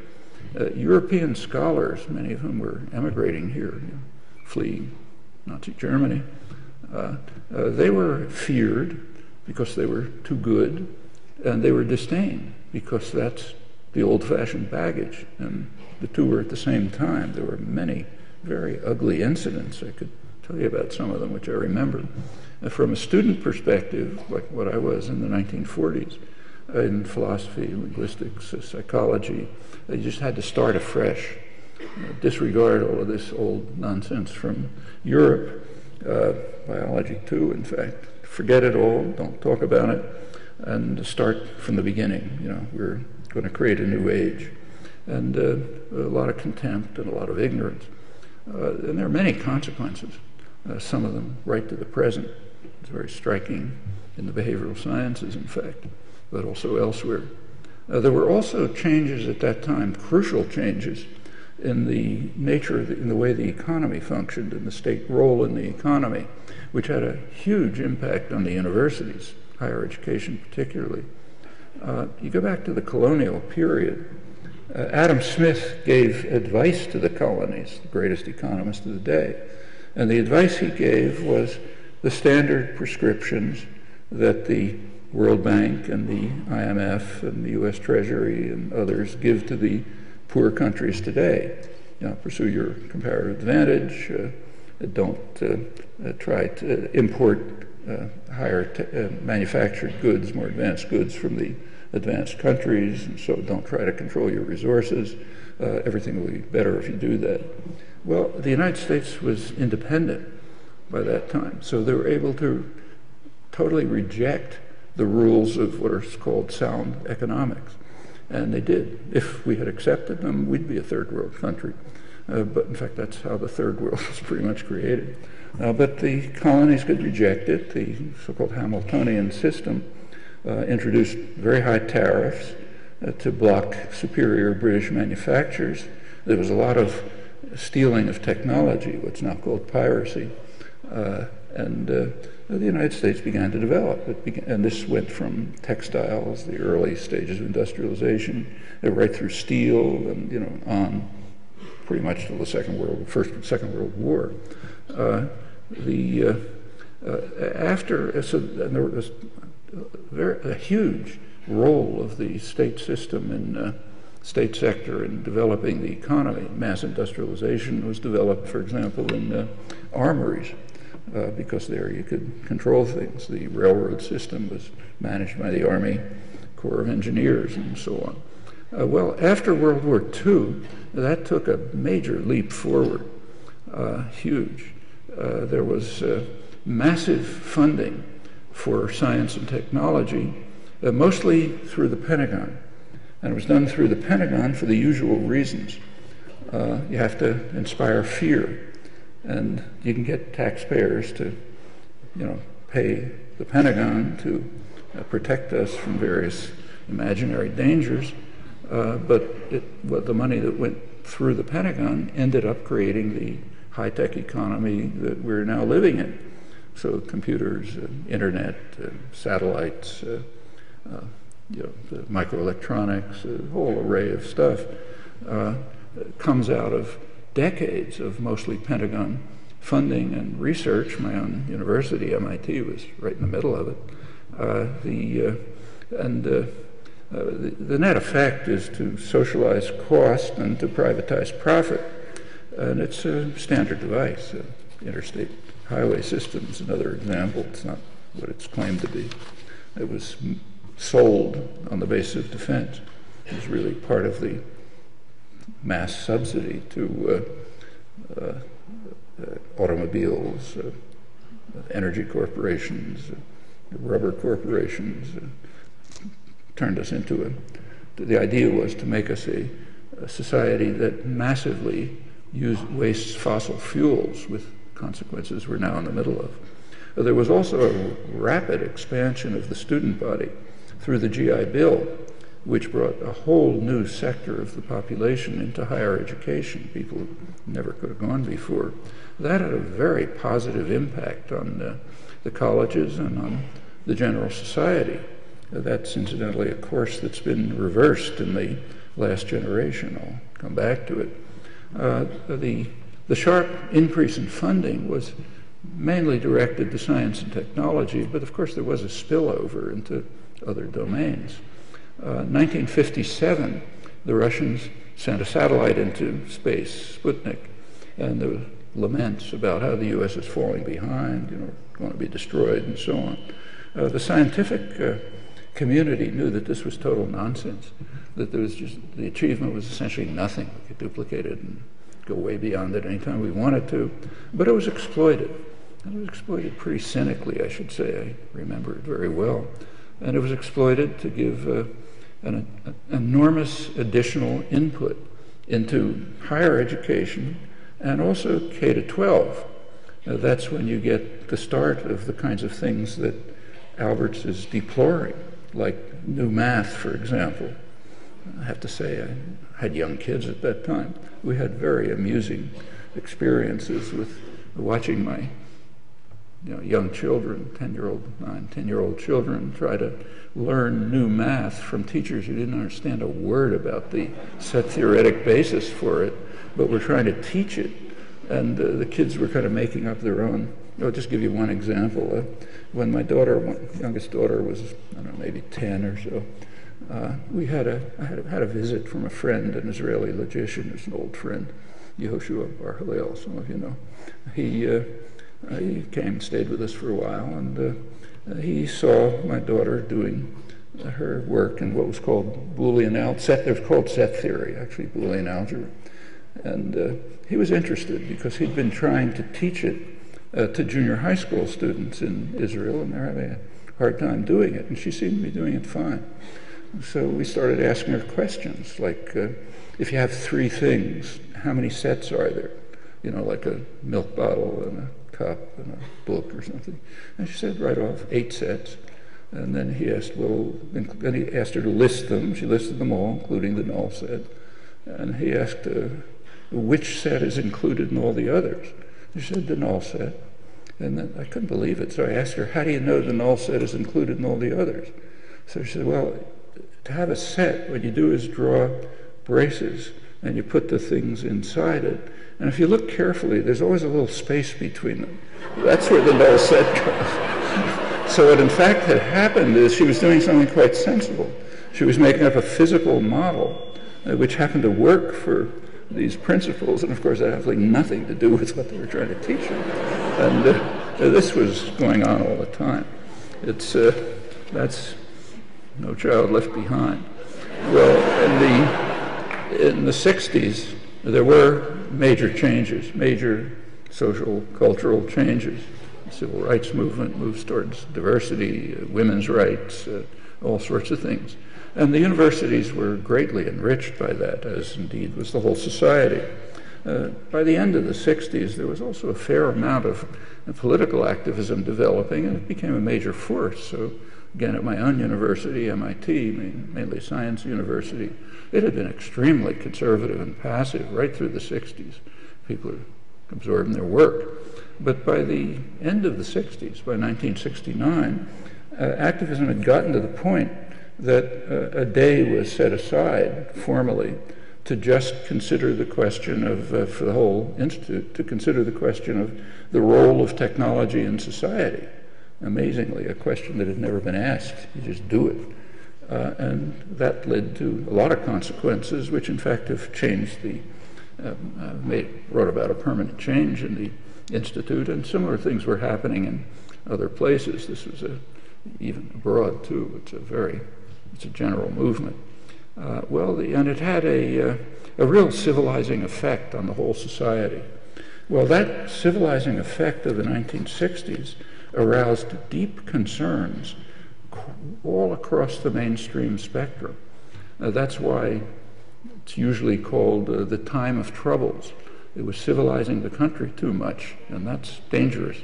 B: European scholars, many of whom were emigrating here, fleeing Nazi Germany, they were feared because they were too good, and they were disdained because that's the old-fashioned baggage. And the two were at the same time. There were many very ugly incidents. I could tell you about some of them, which I remember. From a student perspective, like what I was in the 1940s, in philosophy, linguistics, psychology, they just had to start afresh, disregard all of this old nonsense from Europe, biology too, in fact. Forget it all, don't talk about it, and start from the beginning. We're going to create a new age. And a lot of contempt and a lot of ignorance. And there are many consequences, some of them right to the present. It's very striking in the behavioral sciences, in fact, but also elsewhere. There were also changes at that time, crucial changes, in the nature of in the way the economy functioned and the state role in the economy, which had a huge impact on the universities, higher education particularly. You go back to the colonial period, Adam Smith gave advice to the colonies, the greatest economist of the day, and the advice he gave was the standard prescriptions that the World Bank and the IMF and the U.S. Treasury and others give to the poor countries today. Pursue your comparative advantage, don't try to import higher manufactured goods, more advanced goods from the advanced countries, and so don't try to control your resources. Everything will be better if you do that. Well, the United States was independent by that time, so they were able to totally reject the rules of what are called sound economics. And they did. If we had accepted them, we'd be a third world country. But in fact, that's how the third world was pretty much created. But the colonies could reject it. The so-called Hamiltonian system introduced very high tariffs to block superior British manufacturers. There was a lot of stealing of technology, what's now called piracy. And the United States began to develop. And this went from textiles, the early stages of industrialization, right through steel, and on pretty much till the Second World War. There was a huge role of the state system in state sector in developing the economy. Mass industrialization was developed, for example, in armories. Because there you could control things. The railroad system was managed by the Army Corps of Engineers and so on. Well, after World War II, that took a major leap forward, huge. There was massive funding for science and technology, mostly through the Pentagon. And it was done through the Pentagon for the usual reasons. You have to inspire fear. And you can get taxpayers to, pay the Pentagon to protect us from various imaginary dangers. But the money that went through the Pentagon ended up creating the high-tech economy that we're now living in. So computers, internet, satellites, the microelectronics, a whole array of stuff comes out of decades of mostly Pentagon funding and research. My own university, MIT, was right in the middle of it. The net effect is to socialize cost and to privatize profit. And it's a standard device. Interstate highway system is another example. It's not what it's claimed to be. It was sold on the basis of defense. It was really part of the mass subsidy to automobiles, energy corporations, rubber corporations. Turned us into the idea was to make us a society that massively wastes fossil fuels, with consequences we're now in the middle of. There was also a rapid expansion of the student body through the GI Bill, which brought a whole new sector of the population into higher education, people who never could have gone before. That had a very positive impact on the colleges and on the general society. That's incidentally a course that's been reversed in the last generation. I'll come back to it. The sharp increase in funding was mainly directed to science and technology, but of course there was a spillover into other domains. 1957, the Russians sent a satellite into space, Sputnik, and there were laments about how the U.S. is falling behind, going to be destroyed and so on. The scientific community knew that this was total nonsense, that there was the achievement was essentially nothing. We could duplicate it and go way beyond it anytime we wanted to, but it was exploited. And it was exploited pretty cynically, I should say. I remember it very well. And it was exploited to give an enormous additional input into higher education and also K to 12. That's when you get the start of the kinds of things that Alberts is deploring, like new math, for example. I have to say, I had young kids at that time. We had very amusing experiences with watching my young children, 10-year-old children, try to learn new math from teachers who didn't understand a word about the set theoretic basis for it, but were trying to teach it. And the kids were kind of making up their own. I'll just give you one example. When my youngest daughter was, I don't know, maybe 10 or so, I had a visit from a friend, an Israeli logician, who's an old friend, Yehoshua Bar Hillel, some of you know. He came, stayed with us for a while, and he saw my daughter doing her work in what was called Boolean algebra. It was called set theory, actually, Boolean algebra. And he was interested because he'd been trying to teach it to junior high school students in Israel, and they're having a hard time doing it, and she seemed to be doing it fine. So we started asking her questions, like, if you have 3 things, how many sets are there? You know, like a milk bottle and a cup and a book or something. And she said right off, 8 sets. And then he asked, then he asked her to list them. She listed them all, including the null set. And he asked, which set is included in all the others? She said, the null set. And then I couldn't believe it, so I asked her, how do you know the null set is included in all the others? So she said, well, to have a set, what you do is draw braces, and you put the things inside it. And if you look carefully, there's always a little space between them. That's where the null set goes. So what in fact had happened is she was doing something quite sensible. She was making up a physical model which happened to work for these principles, and of course that had absolutely nothing to do with what they were trying to teach her. And this was going on all the time. That's No Child Left Behind. Well, in the 60s, there were major changes, major social, cultural changes. The civil rights movement moves towards diversity, women's rights, all sorts of things. And the universities were greatly enriched by that, as indeed was the whole society. By the end of the 60s, there was also a fair amount of political activism developing, and it became a major force. So again, at my own university, MIT, mainly Science University, it had been extremely conservative and passive right through the 60s. People were absorbed in their work. But by the end of the 60s, by 1969, activism had gotten to the point that a day was set aside formally to just consider the question of, for the whole institute, to consider the question of the role of technology in society. Amazingly, a question that had never been asked. You just do it. And that led to a lot of consequences, which in fact have changed brought about a permanent change in the institute, and similar things were happening in other places. This was even abroad too. It's a general movement. And it had a real civilizing effect on the whole society. Well, that civilizing effect of the 1960s aroused deep concerns all across the mainstream spectrum. That's why it's usually called the time of troubles. It was civilizing the country too much, and that's dangerous.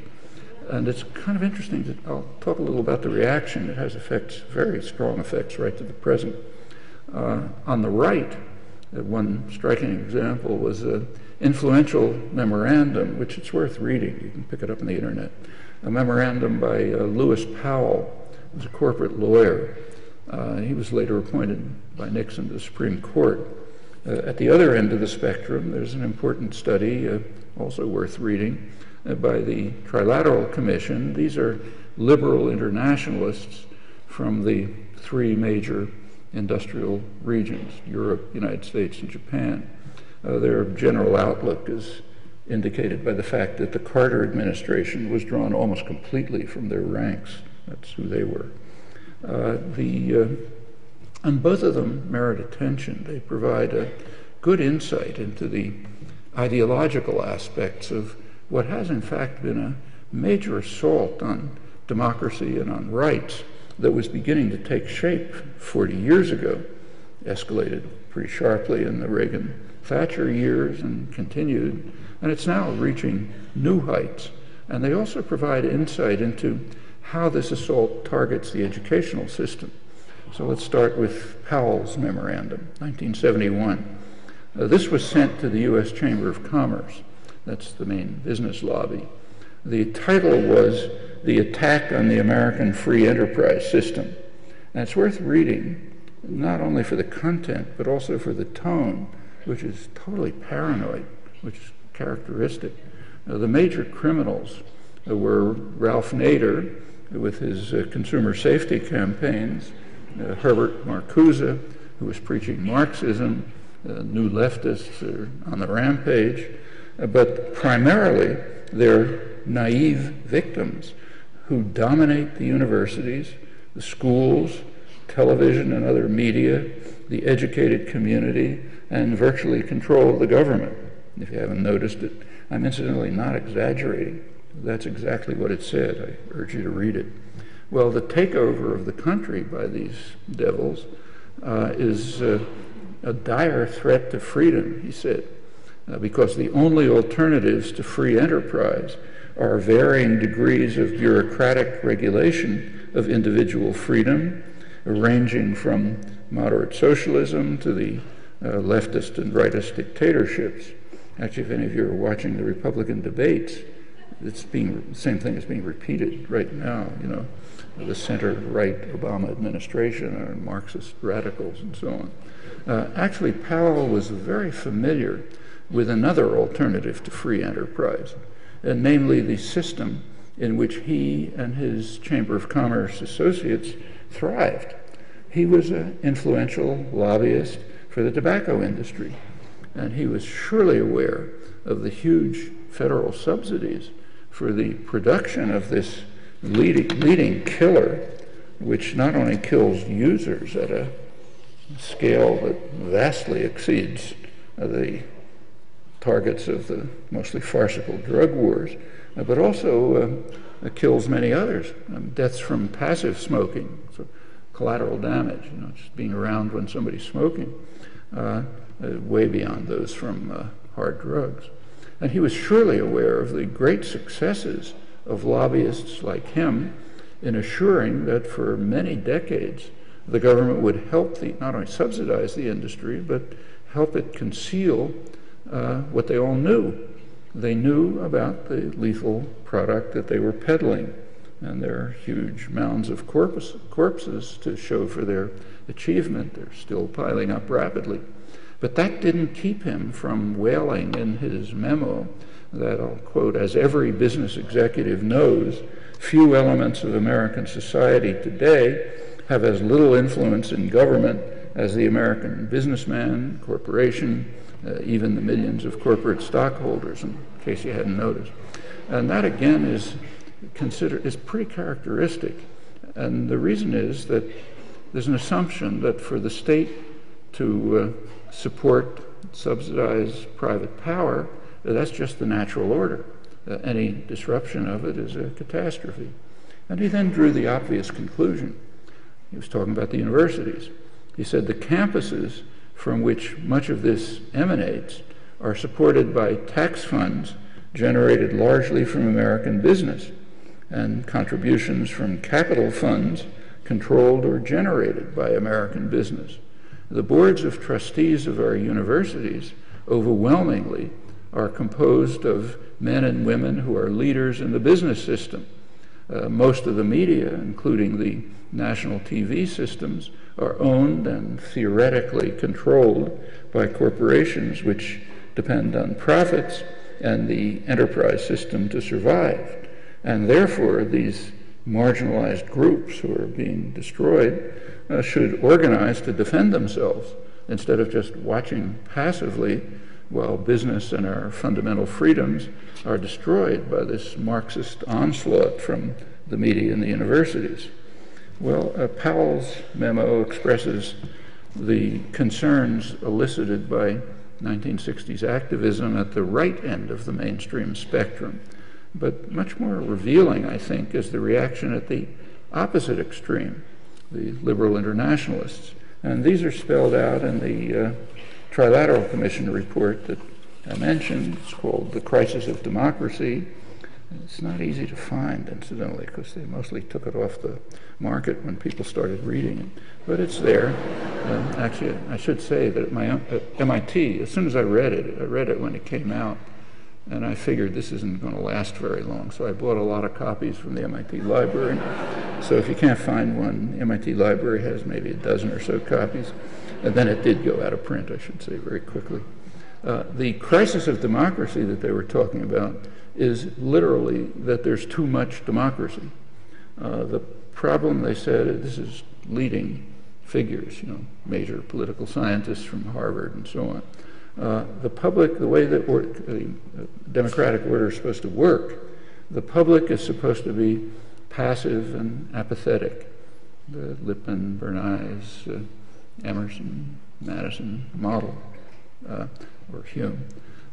B: And it's kind of interesting I'll talk a little about the reaction. It has effects, very strong effects, right to the present. On the right, one striking example was an influential memorandum, which it's worth reading. You can pick it up on the internet. A memorandum by Lewis Powell, who was a corporate lawyer. He was later appointed by Nixon to the Supreme Court. At the other end of the spectrum, there's an important study, also worth reading, by the Trilateral Commission. These are liberal internationalists from the 3 major industrial regions, Europe, United States, and Japan. Their general outlook is indicated by the fact that the Carter administration was drawn almost completely from their ranks. That's who they were. And both of them merit attention. They provide a good insight into the ideological aspects of what has in fact been a major assault on democracy and on rights that was beginning to take shape 40 years ago, escalated pretty sharply in the Reagan Thatcher years and continued, and it's now reaching new heights. And they also provide insight into how this assault targets the educational system. So let's start with Powell's memorandum, 1971. This was sent to the U.S. Chamber of Commerce. That's the main business lobby. The title was "The Attack on the American Free Enterprise System." And it's worth reading, not only for the content, but also for the tone, which is totally paranoid, which is characteristic. The major criminals were Ralph Nader, with his consumer safety campaigns, Herbert Marcuse, who was preaching Marxism, new leftists are on the rampage, but primarily they're naive victims who dominate the universities, the schools, television and other media, the educated community, and virtually control the government. If you haven't noticed it, I'm incidentally not exaggerating. That's exactly what it said. I urge you to read it. Well, the takeover of the country by these devils is a dire threat to freedom, he said, because the only alternatives to free enterprise are varying degrees of bureaucratic regulation of individual freedom, ranging from moderate socialism to the leftist and rightist dictatorships. Actually, if any of you are watching the Republican debates, the same thing is being repeated right now, you know, the center-right Obama administration or Marxist radicals and so on. Actually, Powell was very familiar with another alternative to free enterprise, and namely the system in which he and his Chamber of Commerce associates thrived. He was an influential lobbyist for the tobacco industry, and he was surely aware of the huge federal subsidies for the production of this leading killer, which not only kills users at a scale that vastly exceeds the targets of the mostly farcical drug wars, but also kills many others. Deaths from passive smoking, so collateral damage, you know, just being around when somebody's smoking, way beyond those from hard drugs. And he was surely aware of the great successes of lobbyists like him in assuring that for many decades the government would help not only subsidize the industry, but help it conceal what they all knew. They knew about the lethal product that they were peddling, and there are huge mounds of corpses to show for their achievement. They're still piling up rapidly. But that didn't keep him from wailing in his memo that, I'll quote, "As every business executive knows, few elements of American society today have as little influence in government as the American businessman, corporation, even the millions of corporate stockholders," in case you hadn't noticed. And that, again, is pretty characteristic. And the reason is that there's an assumption that for the state to support, subsidize private power, that's just the natural order. Any disruption of it is a catastrophe. And he then drew the obvious conclusion. He was talking about the universities. He said the campuses from which much of this emanates are supported by tax funds generated largely from American business and contributions from capital funds controlled or generated by American business. The boards of trustees of our universities overwhelmingly are composed of men and women who are leaders in the business system. Most of the media, including the national TV systems, are owned and theoretically controlled by corporations which depend on profits and the enterprise system to survive. And therefore, these marginalized groups who are being destroyed should organize to defend themselves instead of just watching passively while business and our fundamental freedoms are destroyed by this Marxist onslaught from the media and the universities. Well, Powell's memo expresses the concerns elicited by 1960s activism at the right end of the mainstream spectrum. But much more revealing, I think, is the reaction at the opposite extreme, the liberal internationalists. And these are spelled out in the Trilateral Commission report that I mentioned. It's called The Crisis of Democracy. It's not easy to find, incidentally, because they mostly took it off the market when people started reading it. But it's there. Actually, I should say that at MIT, as soon as I read it when it came out, and I figured this isn't going to last very long, so I bought a lot of copies from the MIT library. So if you can't find one, the MIT library has maybe a dozen or so copies. And then it did go out of print, I should say, very quickly. The crisis of democracy that they were talking about is literally that there's too much democracy. The problem, they said, this is leading figures, major political scientists from Harvard and so on. The public, the way that the democratic order is supposed to work, the public is supposed to be passive and apathetic. The Lippmann, Bernays, Emerson, Madison model, or Hume.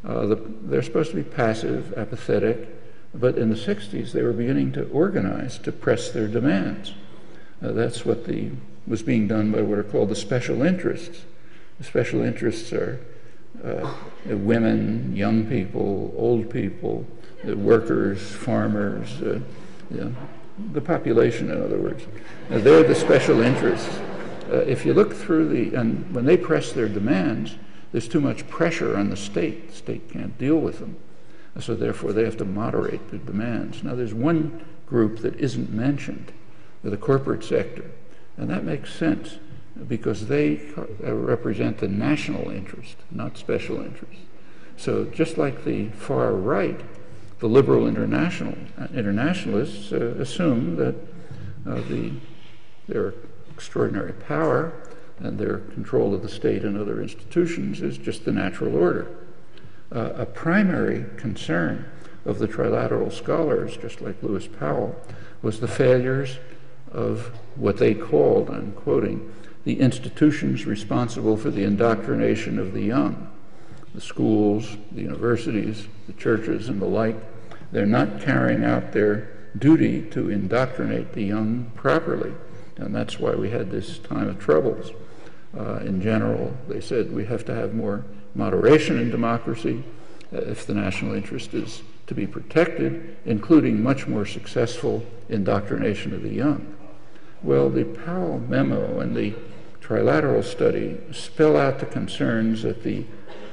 B: They're supposed to be passive, apathetic, but in the 60s they were beginning to organize to press their demands. That's what was being done by what are called the special interests. The special interests are women, young people, old people, workers, farmers, the population, in other words. They're the special interests. If you look through and when they press their demands, there's too much pressure on the state. The state can't deal with them. So therefore, they have to moderate their demands. Now, there's one group that isn't mentioned, the corporate sector. And that makes sense because they represent the national interest, not special interest. So just like the far right, the liberal internationalists assume that their extraordinary power and their control of the state and other institutions is just the natural order. A primary concern of the trilateral scholars, just like Lewis Powell, was the failures of what they called, I'm quoting, the institutions responsible for the indoctrination of the young, the schools, the universities, the churches, and the like. They're not carrying out their duty to indoctrinate the young properly, and that's why we had this time of troubles. In general, they said we have to have more moderation in democracy if the national interest is to be protected, including much more successful indoctrination of the young. Well, the Powell memo and the trilateral study spell out the concerns at the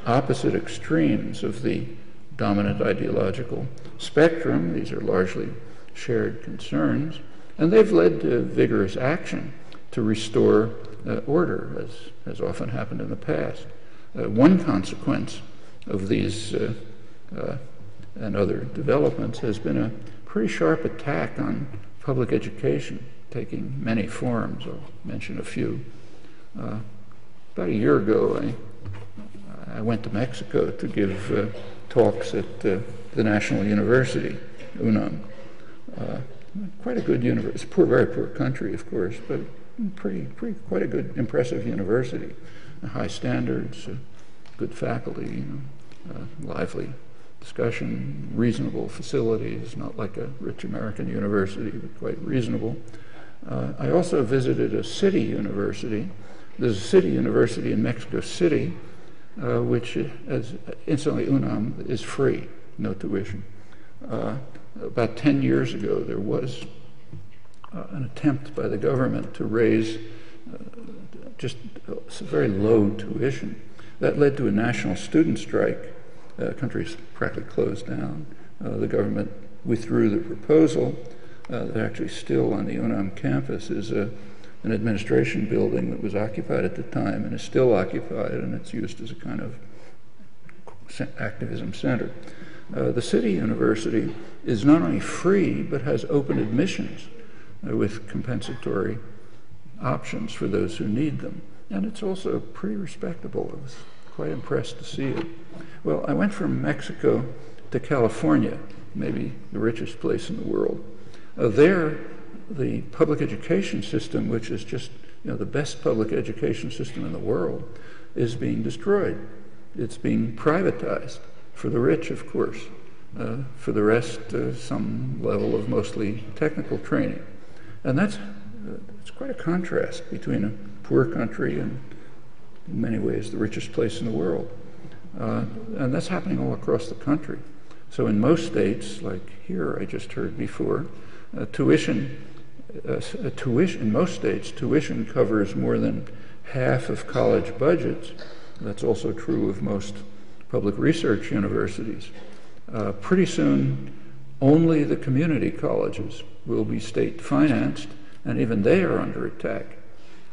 B: opposite extremes of the dominant ideological spectrum. These are largely shared concerns, and they've led to vigorous action to restore order, as has often happened in the past. One consequence of these and other developments has been a pretty sharp attack on public education, taking many forms. I'll mention a few. About a year ago, I went to Mexico to give talks at the National University, UNAM. Quite a good university. It's a very poor country, of course, but quite a good, impressive university. High standards, good faculty, lively discussion, reasonable facilities, not like a rich American university, but quite reasonable. I also visited a city university. There's a city university in Mexico City, which, incidentally, UNAM is free, no tuition. About 10 years ago, there was an attempt by the government to raise just very low tuition. That led to a national student strike. The country's practically closed down. The government withdrew the proposal. They're actually still on the UNAM campus is an administration building that was occupied at the time and is still occupied, and it's used as a kind of activism center. The city university is not only free, but has open admissions with compensatory options for those who need them. And it's also pretty respectable. I was quite impressed to see it. Well, I went from Mexico to California, maybe the richest place in the world. There, the public education system, which is just the best public education system in the world, is being destroyed. It's being privatized for the rich, of course. For the rest, some level of mostly technical training. And it's quite a contrast between a poor country and in many ways the richest place in the world. And that's happening all across the country. So in most states, like here I just heard before, in most states, tuition covers more than half of college budgets. That's also true of most public research universities. Pretty soon, only the community colleges will be state financed, and even they are under attack.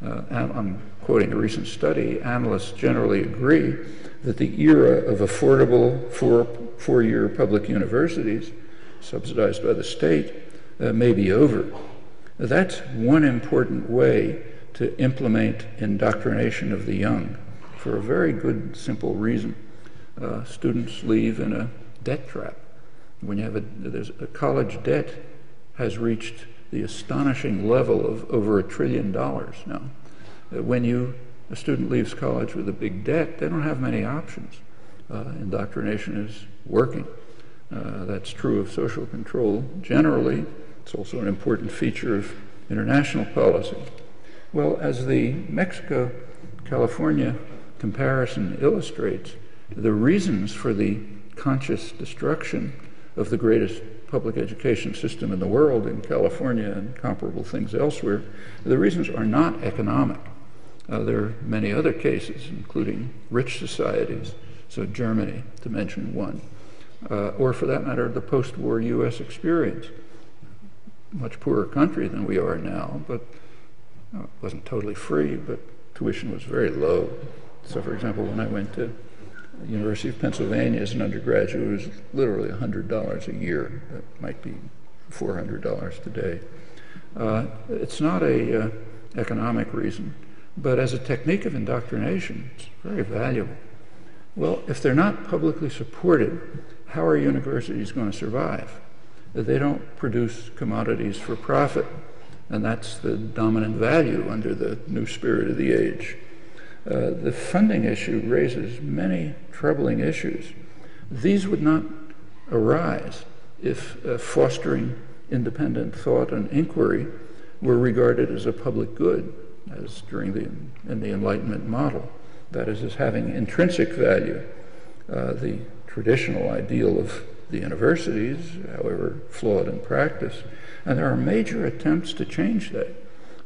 B: I'm quoting a recent study. Analysts generally agree that the era of affordable four-year public universities, subsidized by the state, may be over. That's one important way to implement indoctrination of the young, for a very good, simple reason. Students leave in a debt trap. When you have a college debt has reached the astonishing level of over $1 trillion now. When a student leaves college with a big debt, they don't have many options. Indoctrination is working. That's true of social control generally. It's also an important feature of international policy. Well, as the Mexico-California comparison illustrates, the reasons for the conscious destruction of the greatest public education system in the world in California and comparable things elsewhere, the reasons are not economic. There are many other cases, including rich societies, so Germany, to mention one, or for that matter, the post-war U.S. experience. Much poorer country than we are now, but it wasn't totally free, but tuition was very low. So, for example, when I went to the University of Pennsylvania as an undergraduate, it was literally $100 a year. That might be $400 today. It's not a economic reason, but as a technique of indoctrination, it's very valuable. Well, if they're not publicly supported, how are universities going to survive? They don't produce commodities for profit, and that's the dominant value under the new spirit of the age. The funding issue raises many troubling issues. These would not arise if fostering independent thought and inquiry were regarded as a public good, as in the Enlightenment model. That is, as having intrinsic value. The traditional ideal of the universities, however flawed in practice, and there are major attempts to change that.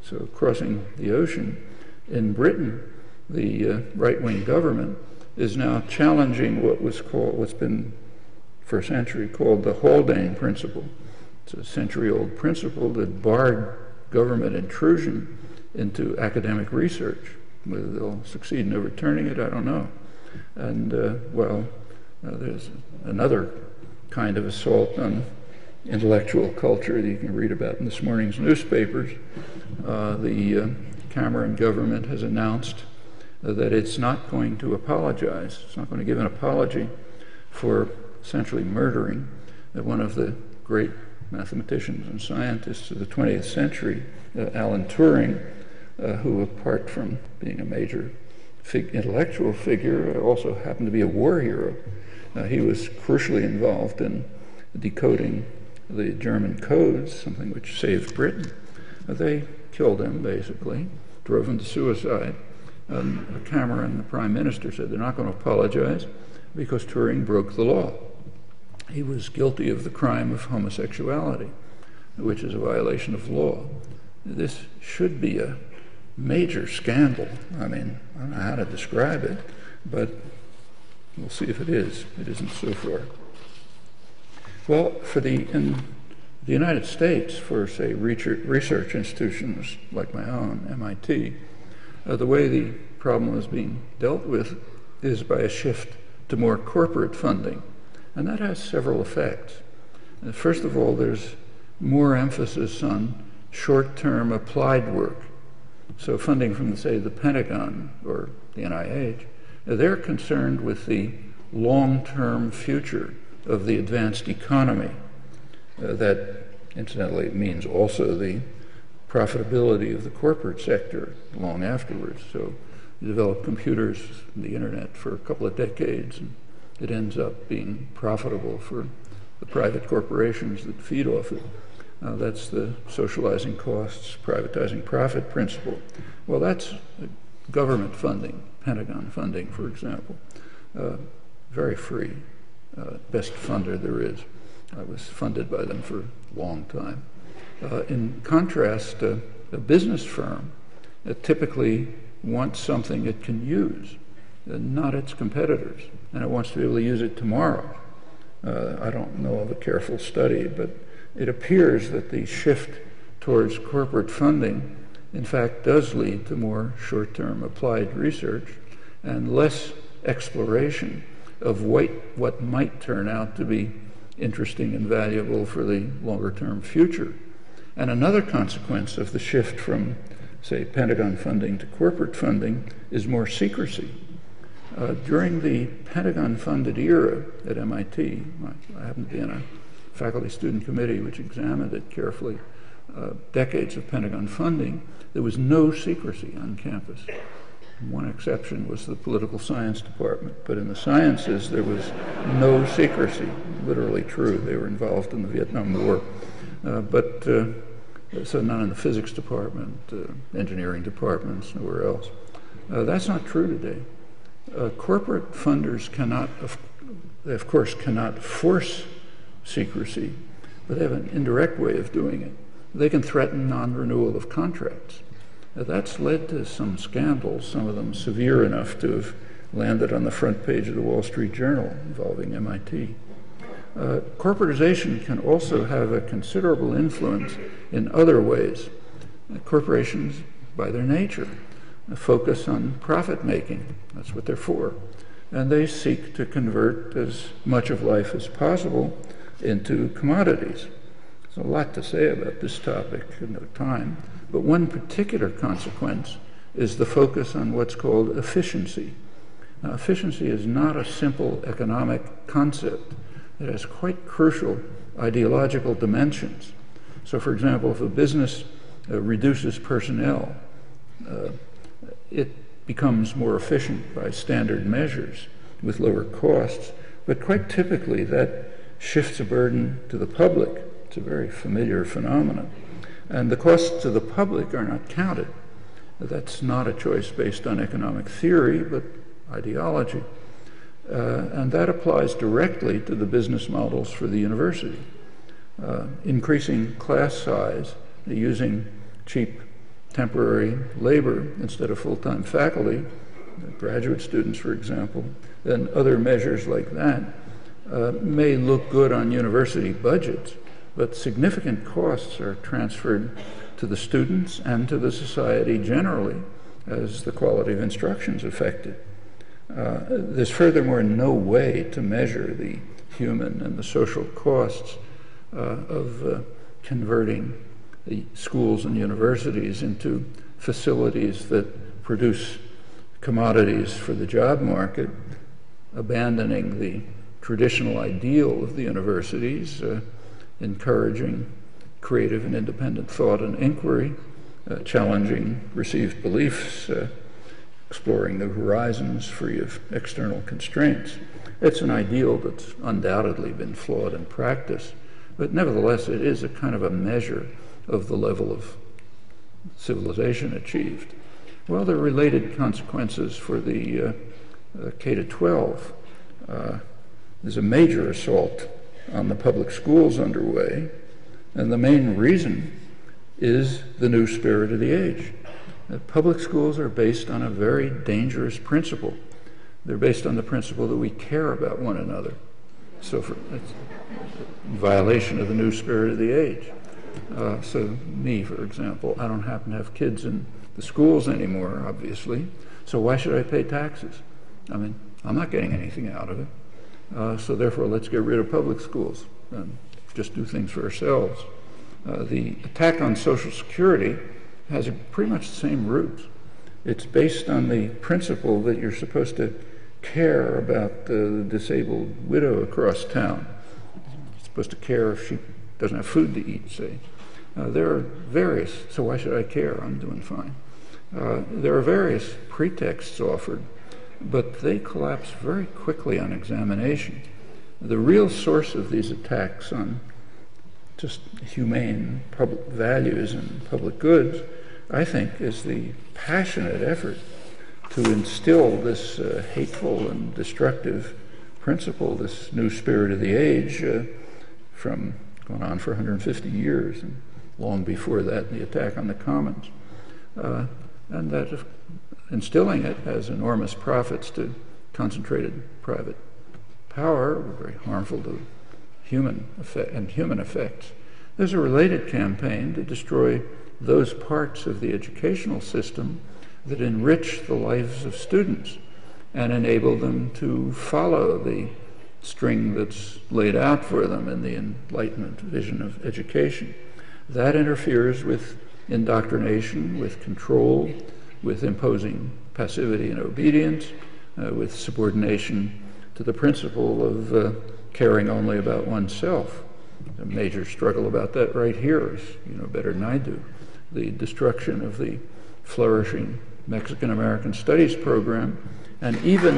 B: So crossing the ocean, in Britain, the right-wing government is now challenging what's been for a century called the Haldane principle. It's a century-old principle that barred government intrusion into academic research. Whether they'll succeed in overturning it, I don't know. And there's another kind of assault on intellectual culture that you can read about in this morning's newspapers. The Cameron government has announced that it's not going to apologize. It's not going to give an apology for essentially murdering one of the great mathematicians and scientists of the 20th century, Alan Turing, who, apart from being a major intellectual figure, also happened to be a war hero. He was crucially involved in decoding the German codes, something which saved Britain. They killed him, basically, drove him to suicide. Cameron, the prime minister, said they're not going to apologize because Turing broke the law. He was guilty of the crime of homosexuality, which is a violation of law. This should be a major scandal. I mean, I don't know how to describe it, but we'll see if it is. It isn't so far. Well, in the United States, for, say, research institutions like my own, MIT, the way the problem is being dealt with is by a shift to more corporate funding. And that has several effects. First of all, there's more emphasis on short-term applied work. So funding from, say, the Pentagon or the NIH, they're concerned with the long-term future of the advanced economy. That, incidentally, means also the profitability of the corporate sector long afterwards. So you develop computers and the internet for a couple of decades, and it ends up being profitable for the private corporations that feed off it. That's the socializing costs, privatizing profit principle. Well, that's government funding, Pentagon funding, for example, very free, best funder there is. I was funded by them for a long time. In contrast, a business firm typically wants something it can use, not its competitors, and it wants to be able to use it tomorrow. I don't know of a careful study, but it appears that the shift towards corporate funding, in fact, does lead to more short-term applied research and less exploration of what might turn out to be interesting and valuable for the longer-term future. And another consequence of the shift from, say, Pentagon funding to corporate funding is more secrecy. During the Pentagon-funded era at MIT, I happen to be in a faculty student committee which examined it carefully, decades of Pentagon funding, there was no secrecy on campus. One exception was the political science department, but in the sciences there was no secrecy. Literally true, they were involved in the Vietnam War. So not in the physics department, engineering departments, nowhere else. That's not true today. Corporate funders they of course cannot force secrecy, but they have an indirect way of doing it. They can threaten non-renewal of contracts. That's led to some scandals, some of them severe enough to have landed on the front page of the Wall Street Journal involving MIT. Corporatization can also have a considerable influence in other ways. Corporations, by their nature, focus on profit making. That's what they're for. And they seek to convert as much of life as possible into commodities. There's a lot to say about this topic in no time, but one particular consequence is the focus on what's called efficiency. Now, efficiency is not a simple economic concept. It has quite crucial ideological dimensions. So, for example, if a business reduces personnel, it becomes more efficient by standard measures with lower costs, but quite typically that shifts a burden to the public. It's a very familiar phenomenon. And the costs to the public are not counted. That's not a choice based on economic theory, but ideology. And that applies directly to the business models for the university. Increasing class size, using cheap temporary labor instead of full-time faculty, graduate students, for example, and other measures like that may look good on university budgets, but significant costs are transferred to the students and to the society generally as the quality of instruction is affected. There's furthermore no way to measure the human and the social costs of converting the schools and universities into facilities that produce commodities for the job market, abandoning the traditional ideal of the universities, encouraging creative and independent thought and inquiry, challenging received beliefs, exploring the horizons free of external constraints. It's an ideal that's undoubtedly been flawed in practice, but nevertheless it is a kind of a measure of the level of civilization achieved. Well, there are related consequences for the K-12. There's a major assault on the public schools underway, and the main reason is the new spirit of the age. Public schools are based on a very dangerous principle. They're based on the principle that we care about one another. So it's in violation of the new spirit of the age. So me, for example, I don't happen to have kids in the schools anymore, obviously, so why should I pay taxes? I mean, I'm not getting anything out of it. So therefore, let's get rid of public schools and just do things for ourselves. The attack on Social Security has pretty much the same roots. It's based on the principle that you're supposed to care about the disabled widow across town. You're supposed to care if she doesn't have food to eat, say. There are various, so why should I care? I'm doing fine. There are various pretexts offered, but they collapse very quickly on examination. The real source of these attacks on just humane public values and public goods, I think, is the passionate effort to instill this hateful and destructive principle, this new spirit of the age, from going on for 150 years, and long before that, the attack on the Commons. And that instilling it has enormous profits to concentrated private power, very harmful to human effects. There's a related campaign to destroy those parts of the educational system that enrich the lives of students and enable them to follow the string that's laid out for them in the Enlightenment vision of education. That interferes with indoctrination, with control, with imposing passivity and obedience, with subordination to the principle of caring only about oneself. A major struggle about that right here, as you know better than I do, the destruction of the flourishing Mexican American Studies program, and even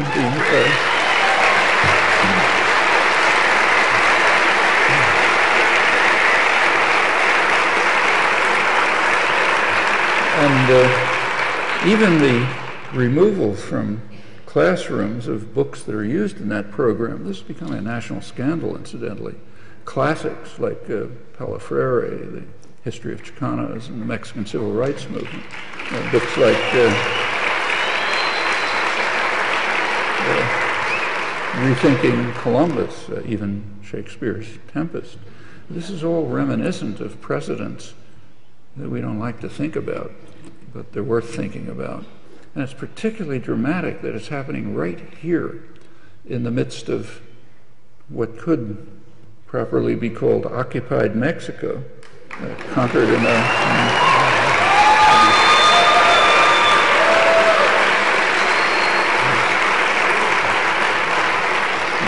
B: even the removal from classrooms of books that are used in that program. This is becoming a national scandal, incidentally. Classics like Paulo Freire, The History of Chicanos, and the Mexican Civil Rights Movement. Books like Rethinking Columbus, even Shakespeare's Tempest. This is all reminiscent of precedents that we don't like to think about, but they're worth thinking about. And it's particularly dramatic that it's happening right here in the midst of what could properly be called occupied Mexico, conquered in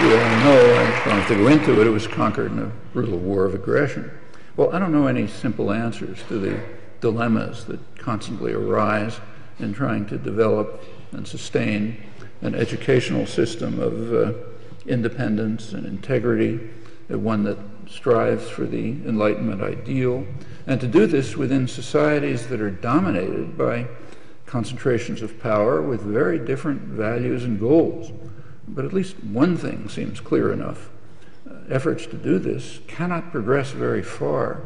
B: you all know, I don't have to go into it, it was conquered in a brutal war of aggression. Well, I don't know any simple answers to the dilemmas that constantly arise in trying to develop and sustain an educational system of independence and integrity, one that strives for the Enlightenment ideal, and to do this within societies that are dominated by concentrations of power with very different values and goals. But at least one thing seems clear enough. Efforts to do this cannot progress very far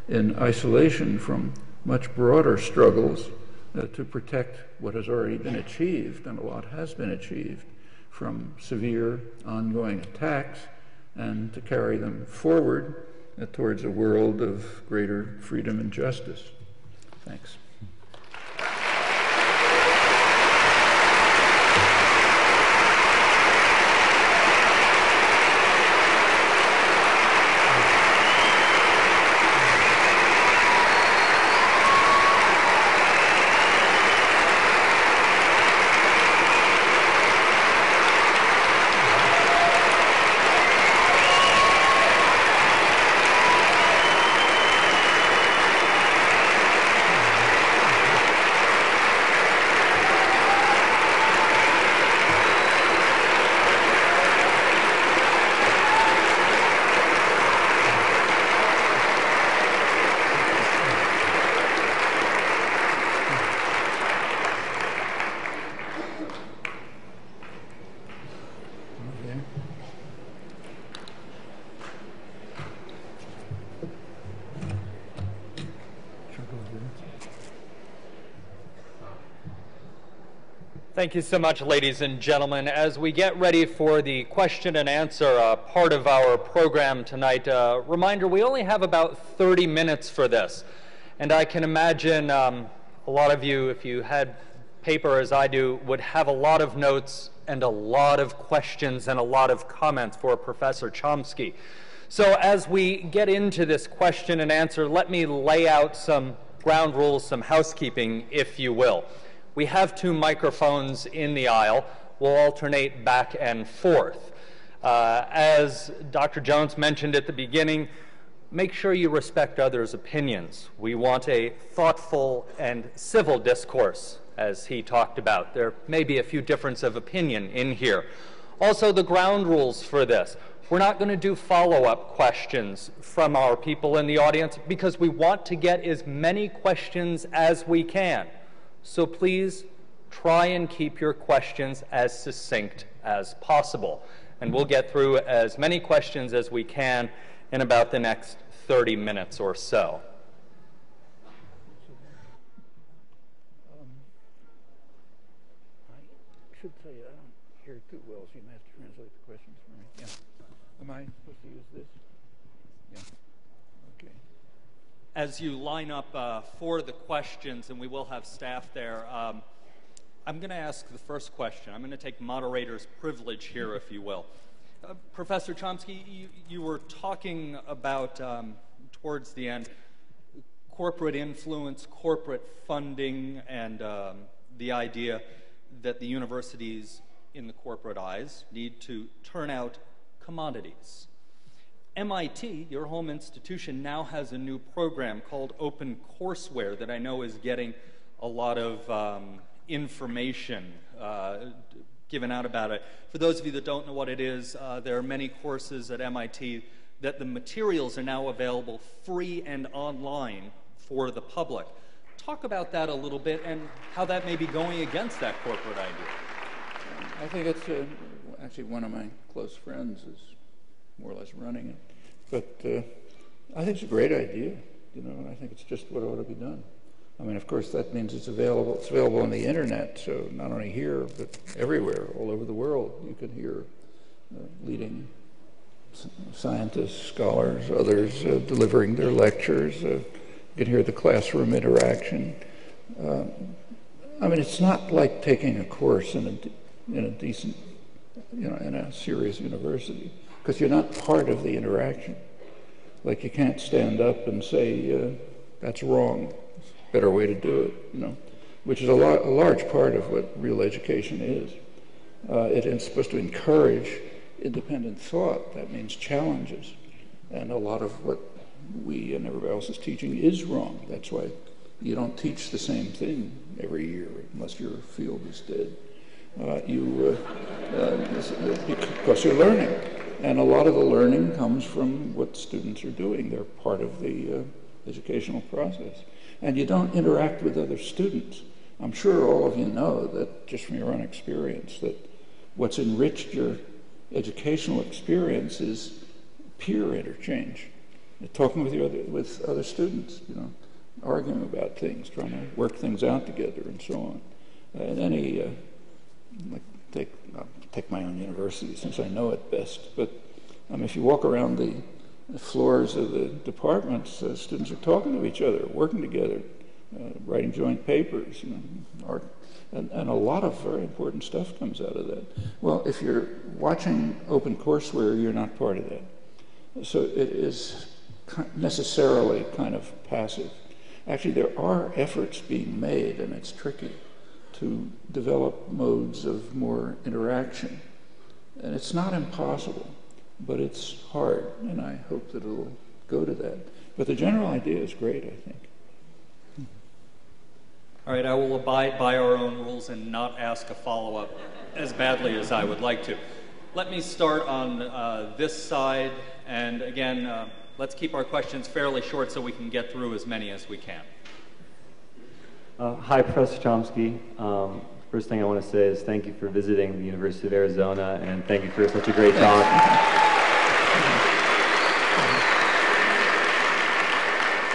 B: in isolation from much broader struggles to protect what has already been achieved, and a lot has been achieved, from severe ongoing attacks, and to carry them forward towards a world of greater freedom and justice. Thanks.
C: Thank you so much, ladies and gentlemen. As we get ready for the question and answer part of our program tonight, reminder, we only have about 30 minutes for this. And I can imagine a lot of you, if you had paper as I do, would have a lot of notes and a lot of questions and a lot of comments for Professor Chomsky. So as we get into this question and answer, let me lay out some ground rules, some housekeeping, if you will. We have 2 microphones in the aisle. We'll alternate back and forth. As Dr. Jones mentioned at the beginning, make sure you respect others' opinions. We want a thoughtful and civil discourse, as he talked about. There may be a few differences of opinion in here. Also, the ground rules for this. We're not going to do follow-up questions from our people in the audience because we want to get as many questions as we can. So please Try and keep your questions as succinct as possible. And we'll get through as many questions as we can in about the next 30 minutes or so.
B: I should tell you, I don't hear too well, so you may have to translate the questions for me. Yeah. Am I supposed to use this? Yeah. Okay.
C: As you line up for the questions, and we will have staff there, I'm going to ask the first question. I'm going to take moderator's privilege here, if you will. Professor Chomsky, you were talking about, towards the end, corporate influence, corporate funding, and the idea that the universities, in the corporate eyes, need to turn out commodities. MIT, your home institution, now has a new program called OpenCourseware that I know is getting a lot of information given out about it. For those of you that don't know what it is, there are many courses at MIT that the materials are now available free and online for the public. Talk about that a little bit and how that may be going against that corporate idea.
B: I think it's actually one of my close friends is more or less running it. But I think it's a great idea, you know, and I think it's just what ought to be done. I mean, of course, that means it's available. It's available on the internet, so not only here, but everywhere, all over the world. You can hear leading scientists, scholars, others delivering their lectures. You can hear the classroom interaction. I mean, it's not like taking a course in a decent, you know, in a serious university, because you're not part of the interaction. Like, you can't stand up and say, that's wrong. Better way to do it, you know, which is a large part of what real education is. It is supposed to encourage independent thought. That means challenges. And a lot of what we and everybody else is teaching is wrong. That's why you don't teach the same thing every year unless your field is dead. Because you're learning. And a lot of the learning comes from what students are doing. They're part of the educational process. And you don't interact with other students. I'm sure all of you know that, just from your own experience, that what's enriched your educational experience is peer interchange. You're talking with other students, you know, arguing about things, trying to work things out together, and so on. And I'll take my own university since I know it best. But if you walk around the floors of the departments, students are talking to each other, working together, writing joint papers, you know, and a lot of very important stuff comes out of that. Well, if you're watching OpenCourseware, you're not part of that. So it is necessarily kind of passive. Actually, there are efforts being made, and it's tricky, to develop modes of more interaction. And it's not impossible, but it's hard, and I hope that it'll go to that. But the general idea is great, I think.
C: All right, I will abide by our own rules and not ask a follow-up as badly as I would like to. Let me start on this side, and again, let's keep our questions fairly short so we can get through as many as we can.
D: Hi, Professor Chomsky. First thing I want to say is thank you for visiting the University of Arizona, and thank you for such a great talk.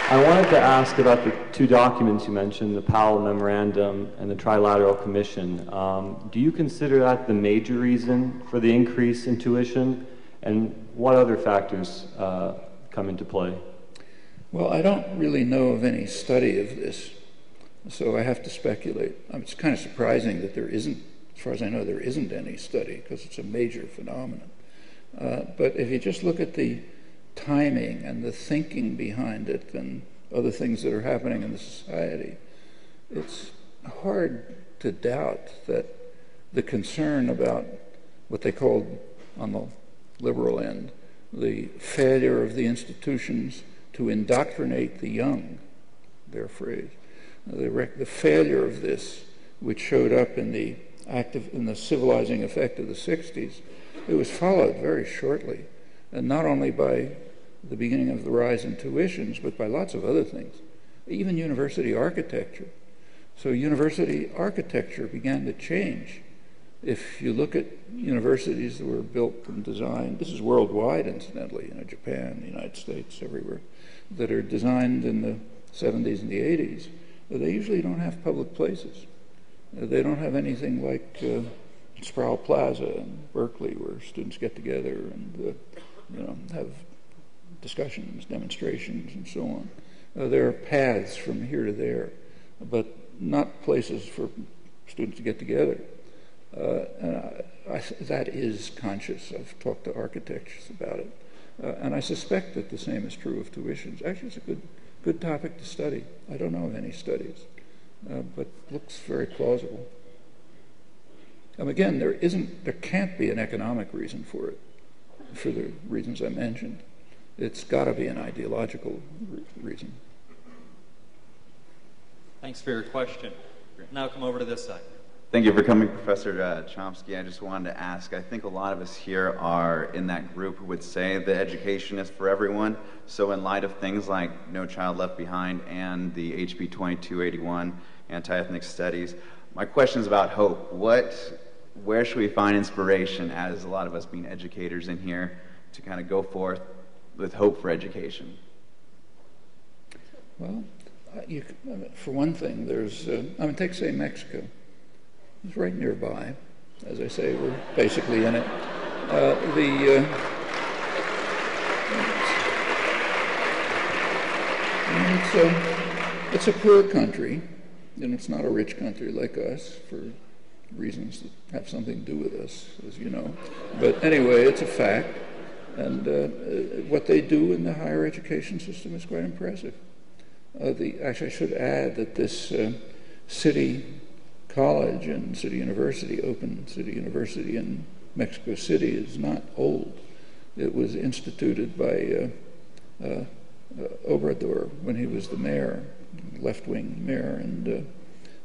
D: I wanted to ask about the two documents you mentioned, the Powell Memorandum and the Trilateral Commission. Do you consider that the major reason for the increase in tuition, and what other factors come into play?
B: Well, I don't really know of any study of this, so I have to speculate. It's kind of surprising that there isn't, as far as I know, there isn't any study, because it's a major phenomenon. But if you just look at the timing and the thinking behind it and other things that are happening in the society, it's hard to doubt that the concern about what they called, on the liberal end, the failure of the institutions to indoctrinate the young, their phrase, the failure of this, which showed up in the civilizing effect of the 60s, it was followed very shortly, and not only by the beginning of the rise in tuitions, but by lots of other things, even university architecture. So university architecture began to change. If you look at universities that were built and designed, this is worldwide, incidentally, Japan, the United States, everywhere, that are designed in the 70s and the 80s, they usually don't have public places. They don't have anything like Sproul Plaza in Berkeley, where students get together and have discussions, demonstrations, and so on. There are paths from here to there, but not places for students to get together. That is conscious. I've talked to architects about it. And I suspect that the same is true of tuitions. Actually, it's a good topic to study. I don't know of any studies, but looks very plausible. Again, there can't be an economic reason for it, for the reasons I mentioned. It's got to be an ideological reason.
E: Thanks for your question. Now come over to this side.
F: Thank you for coming, Professor Chomsky. I just wanted to ask, I think a lot of us here are in that group who would say that education is for everyone. So in light of things like No Child Left Behind and the HB 2281 anti-ethnic studies, my question is about hope. Where should we find inspiration, as a lot of us being educators in here, to kind of go forth with hope for education?
B: Well, for one thing, there's, take, say, Mexico. It's right nearby. As I say, we're basically in it. It's a poor country, and it's not a rich country like us for reasons that have something to do with us, as you know. But anyway, it's a fact. And what they do in the higher education system is quite impressive. Actually, I should add that this city college and city university, Open City University in Mexico City, is not old. It was instituted by Obrador when he was the mayor, left-wing mayor in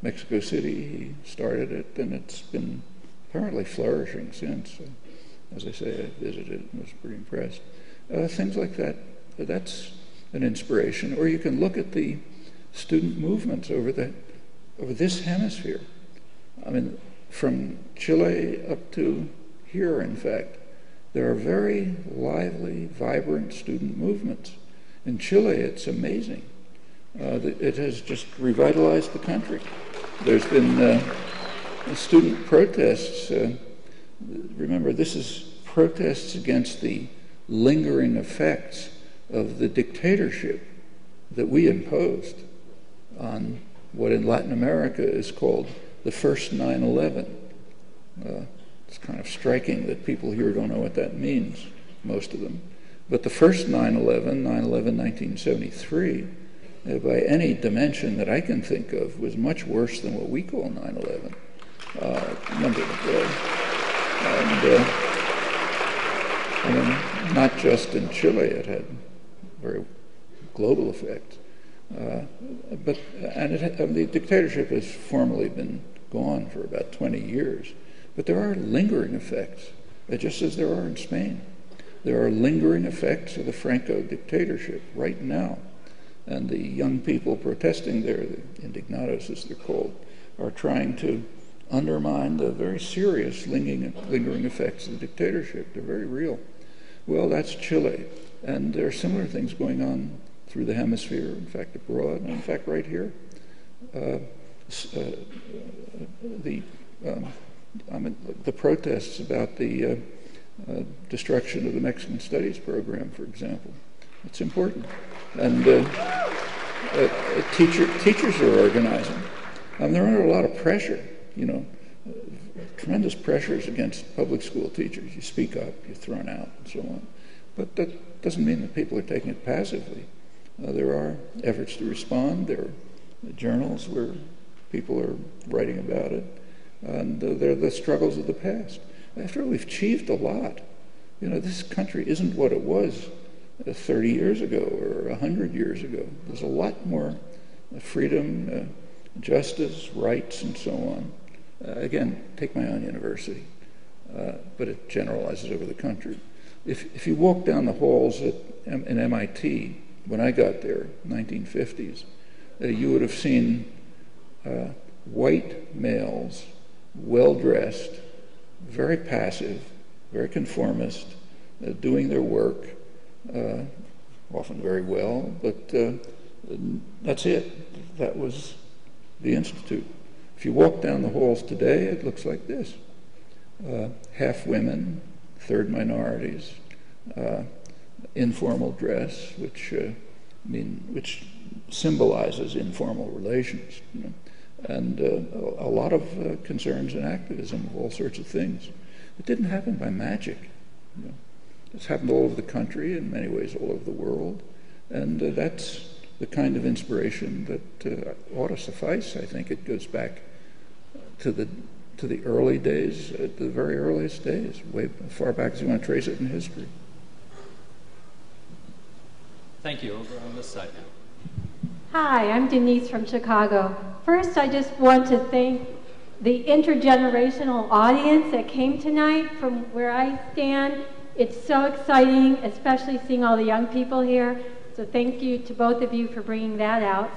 B: Mexico City. He started it, and it's been apparently flourishing since. As I say, I visited and was pretty impressed. Things like that, that's an inspiration. Or you can look at the student movements over this hemisphere. I mean, from Chile up to here, in fact, there are very lively, vibrant student movements. In Chile, it's amazing. It has just revitalized the country. There's been student protests. Remember, this is protests against the lingering effects of the dictatorship that we imposed on what in Latin America is called the first 9/11. It's kind of striking that people here don't know what that means, most of them. But the first 9/11, 1973, by any dimension that I can think of, was much worse than what we call 9/11. Not just in Chile, it had very global effects. The dictatorship has formally been gone for about 20 years. But there are lingering effects, just as there are in Spain. There are lingering effects of the Franco dictatorship right now. And the young people protesting there, the indignados as they're called, are trying to undermine the very serious lingering effects of the dictatorship. They're very real. Well, that's Chile. And there are similar things going on through the hemisphere, in fact, abroad, and in fact, right here. The protests about the destruction of the Mexican Studies program, for example. It's important. And teachers are organizing. They're under a lot of pressure, tremendous pressures against public school teachers. You speak up, you're thrown out, and so on. But that doesn't mean that people are taking it passively. There are efforts to respond. There are journals where people are writing about it. And they're the struggles of the past. After all, we've achieved a lot. This country isn't what it was 30 years ago or 100 years ago. There's a lot more freedom, justice, rights, and so on. Again, take my own university, but it generalizes over the country. If you walk down the halls in MIT, when I got there, 1950s, you would have seen white males, well-dressed, very passive, very conformist, doing their work, often very well, but that's it. That was the Institute. If you walk down the halls today, it looks like this. Half women, third minorities, informal dress, which symbolizes informal relations, you know, and a lot of concerns and activism of all sorts of things. It didn't happen by magic. You know. It's happened all over the country, in many ways all over the world, and that's the kind of inspiration that ought to suffice. I think it goes back to the early days, the very earliest days, way far back as you want to trace it in history.
E: Thank you. Over on this side now.
G: Hi, I'm Denise from Chicago. First, I just want to thank the intergenerational audience that came tonight from where I stand. It's so exciting, especially seeing all the young people here. So thank you to both of you for bringing that out.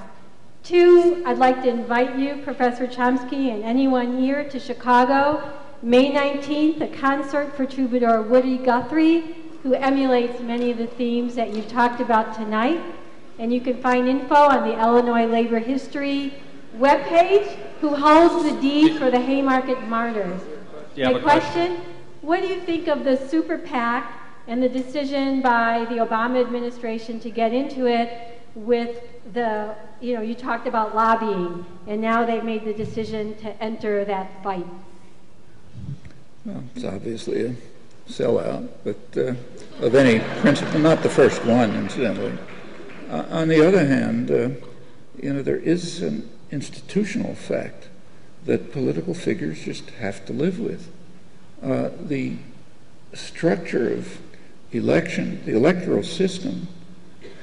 G: Two, I'd like to invite you, Professor Chomsky, and anyone here to Chicago, May 19th, a concert for troubadour Woody Guthrie, who emulates many of the themes that you've talked about tonight. And you can find info on the Illinois Labor History webpage, who holds the deed for the Haymarket Martyrs. My question, what do you think of the Super PAC and the decision by the Obama administration to get into it with the, you know, you talked about lobbying, and now they've made the decision to enter that fight?
B: Well, it's obviously a sellout, but of any principle, not the first one, incidentally. On the other hand, you know, there is an institutional fact that political figures just have to live with. The structure of election, the electoral system,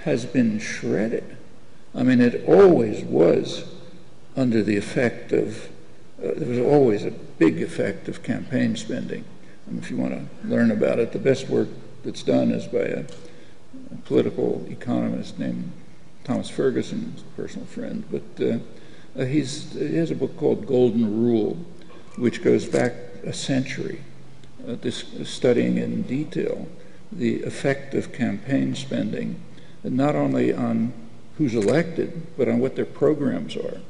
B: has been shredded. I mean, it always was under the effect of, there was always a big effect of campaign spending. And if you want to learn about it, the best work that's done is by a political economist named Thomas Ferguson, who's a personal friend, but he has a book called Golden Rule, which goes back a century, studying in detail the effect of campaign spending, not only on who's elected, but on what their programs are.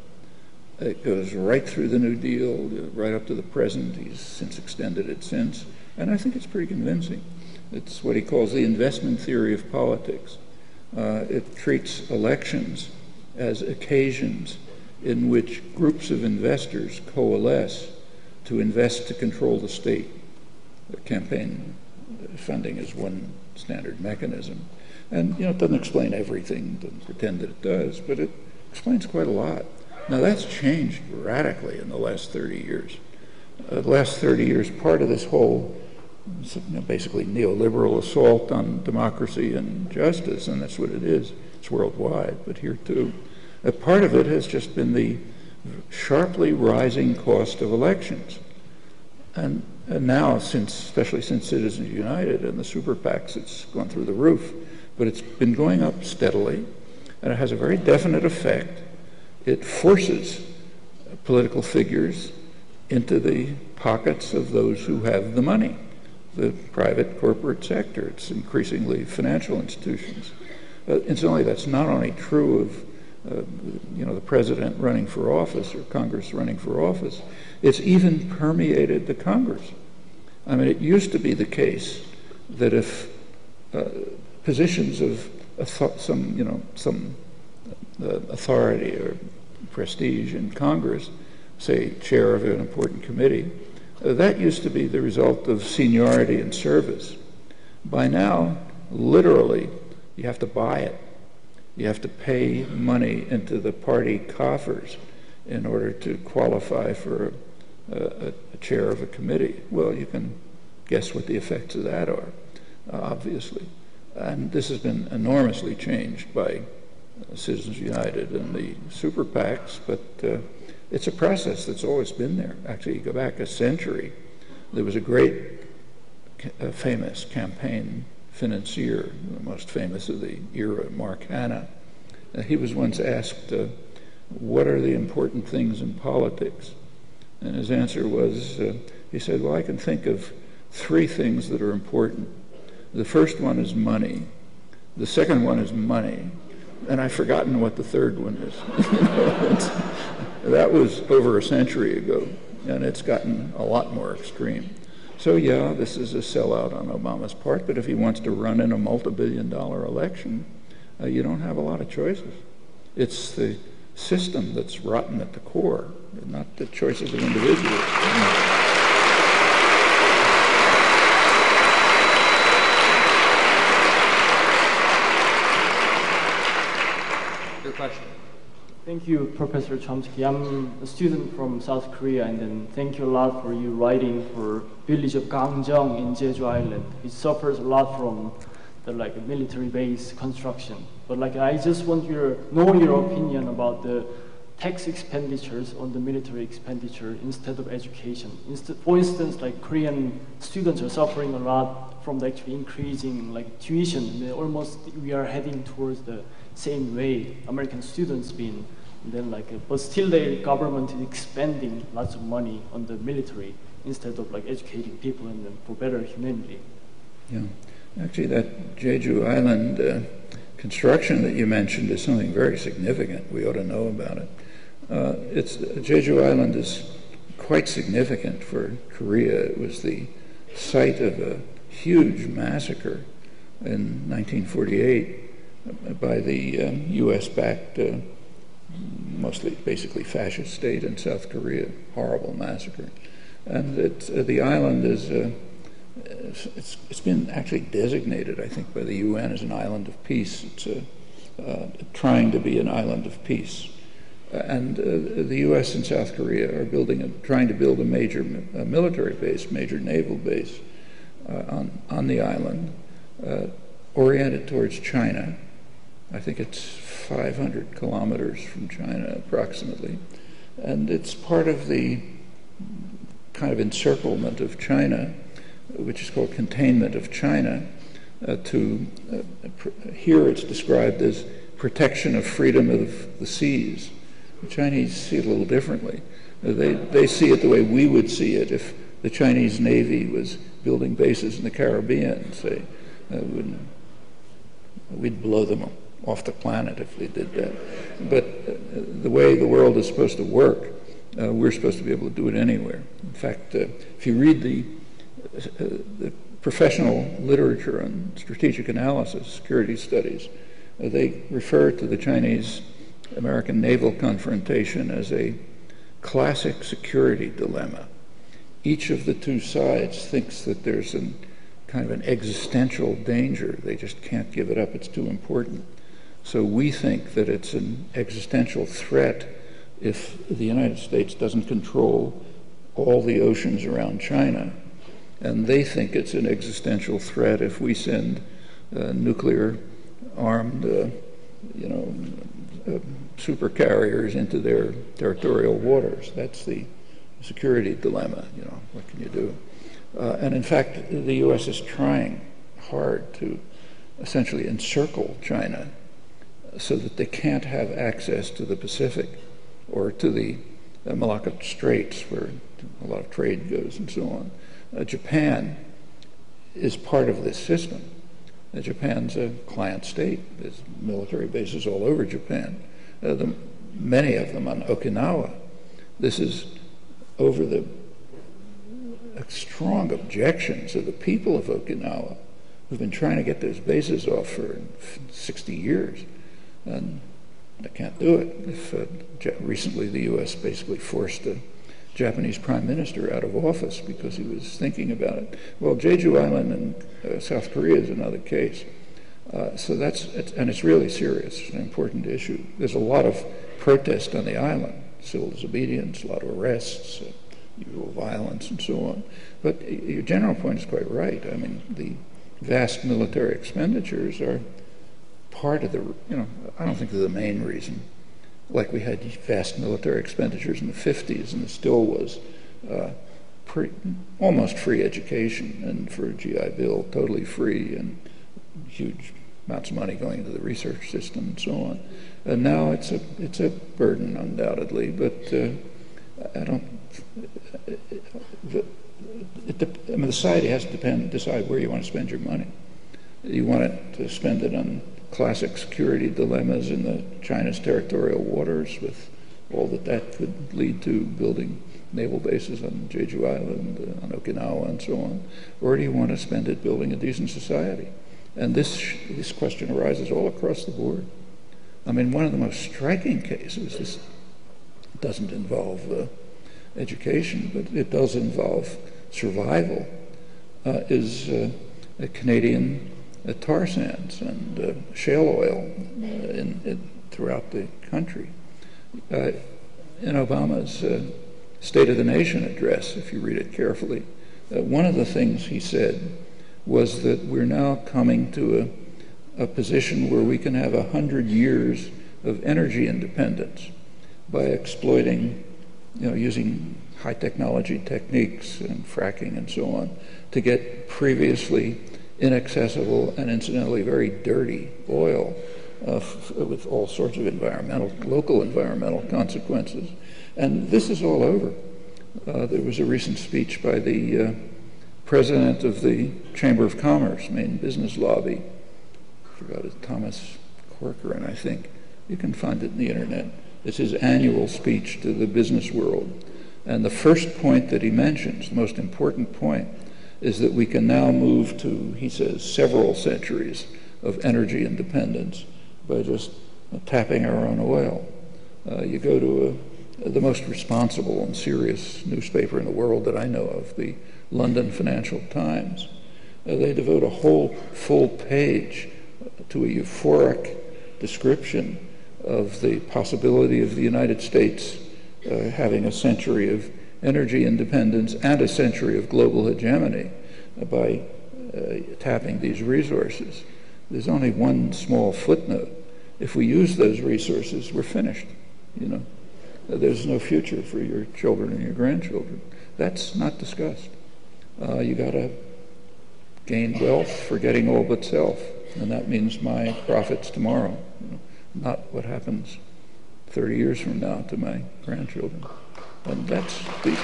B: It goes right through the New Deal, right up to the present. He's since extended it since, and I think it's pretty convincing. It's what he calls the investment theory of politics. It treats elections as occasions in which groups of investors coalesce to invest to control the state. The campaign funding is one standard mechanism. And, you know, it doesn't explain everything, doesn't pretend that it does, but it explains quite a lot. Now, that's changed radically in the last 30 years. The last 30 years, part of this whole basically neoliberal assault on democracy and justice, and that's what it is. It's worldwide, but here too. A part of it has just been the sharply rising cost of elections. And now, especially since Citizens United and the super PACs, it's gone through the roof. But it's been going up steadily, and it has a very definite effect. It forces political figures into the pockets of those who have the money, the private corporate sector. It's increasingly financial institutions. Incidentally, that's not only true of the president running for office or Congress running for office. It's even permeated the Congress. I mean, it used to be the case that if positions of some authority or prestige in Congress, say chair of an important committee, that used to be the result of seniority and service. By now, literally, you have to buy it. You have to pay money into the party coffers in order to qualify for a chair of a committee. Well, you can guess what the effects of that are, obviously. And this has been enormously changed by Citizens United and the super PACs, but it's a process that's always been there. Actually, you go back a century, there was a great famous campaign financier, the most famous of the era, Mark Hanna. He was once asked, what are the important things in politics? And his answer was, he said, well, I can think of 3 things that are important. The first one is money. The second one is money. And I've forgotten what the third one is. That was over a century ago, and it's gotten a lot more extreme. So yeah, this is a sellout on Obama's part, but if he wants to run in a multi-billion-dollar election, you don't have a lot of choices. It's the system that's rotten at the core, not the choices of individuals.
C: Your question.
H: Thank you, Professor Chomsky. I'm a student from South Korea, and then thank you a lot for you writing for village of Gangjong in Jeju Island. It suffers a lot from the military base construction. But I just want to know your opinion about the tax expenditures on the military expenditure instead of education. For instance, Korean students are suffering a lot from the actually increasing tuition. Almost we are heading towards the same way American students been. And then but still the government is expending lots of money on the military instead of educating people and then for better humanity.
B: Yeah, actually that Jeju Island construction that you mentioned is something very significant. We ought to know about it. Jeju Island is quite significant for Korea. It was the site of a huge massacre in 1948 by the U.S.-backed, mostly basically fascist state in South Korea. Horrible massacre. And the island is, it's been actually designated, I think, by the UN as an island of peace. It's trying to be an island of peace. And the U.S. and South Korea are trying to build a major military base, major naval base on the island, oriented towards China. I think it's 500 kilometers from China, approximately. And it's part of the kind of encirclement of China, which is called containment of China. Here it's described as protection of freedom of the seas. The Chinese see it a little differently. They see it the way we would see it if the Chinese Navy was building bases in the Caribbean, say. We'd blow them off the planet if they did that. But the way the world is supposed to work, we're supposed to be able to do it anywhere. In fact, if you read the professional literature on strategic analysis, security studies, they refer to the Chinese-American naval confrontation as a classic security dilemma. Each of the two sides thinks that there's kind of an existential danger. They just can't give it up. It's too important. So we think that it's an existential threat if the United States doesn't control all the oceans around China. And they think it's an existential threat if we send nuclear-armed, supercarriers into their territorial waters. That's the security dilemma. What can you do? And in fact, the U.S. is trying hard to essentially encircle China so that they can't have access to the Pacific or to the Malacca Straits, where a lot of trade goes and so on. Japan is part of this system. Japan's a client state. There's military bases all over Japan, many of them on Okinawa. This is over the strong objections of the people of Okinawa, who've been trying to get those bases off for 60 years, and they can't do it. Recently, the U.S. basically forced a Japanese prime minister out of office because he was thinking about it. Well, Jeju Island in South Korea is another case. So and it's really serious. It's an important issue. There's a lot of protest on the island, civil disobedience, a lot of arrests, usual violence, and so on. But your general point is quite right. I mean, the vast military expenditures are part of the, I don't think they're the main reason. Like we had vast military expenditures in the 50s, and there still was almost free education, and for GI Bill, totally free, and huge amounts of money going into the research system and so on. And now it's a burden, undoubtedly, but I don't. The society has to decide where you want to spend your money. You want it to spend it on classic security dilemmas in the China's territorial waters, with all that could lead to, building naval bases on Jeju Island, on Okinawa, and so on, or do you want to spend it building a decent society? And this question arises all across the board. I mean, one of the most striking cases, this doesn't involve education, but it does involve survival, is Canadian tar sands and shale oil throughout the country. In Obama's State of the Nation address, if you read it carefully, one of the things he said was that we're now coming to a position where we can have 100 years of energy independence by exploiting, using high technology techniques and fracking and so on, to get previously inaccessible and incidentally very dirty oil with all sorts of local environmental consequences. And this is all over. There was a recent speech by the president of the Chamber of Commerce, main business lobby. I forgot it, Thomas Corcoran, I think. You can find it in the internet. It's his annual speech to the business world. And the first point that he mentions, the most important point, is that we can now move to, he says, several centuries of energy independence by just tapping our own oil. You go to the most responsible and serious newspaper in the world that I know of, the London Financial Times. They devote a whole full page to a euphoric description of the possibility of the United States having a century of energy independence and a century of global hegemony by tapping these resources. There's only one small footnote. If we use those resources, we're finished. There's no future for your children and your grandchildren. That's not discussed. You got to gain wealth forgetting all but self, and that means my profits tomorrow, not what happens 30 years from now to my grandchildren. And that's these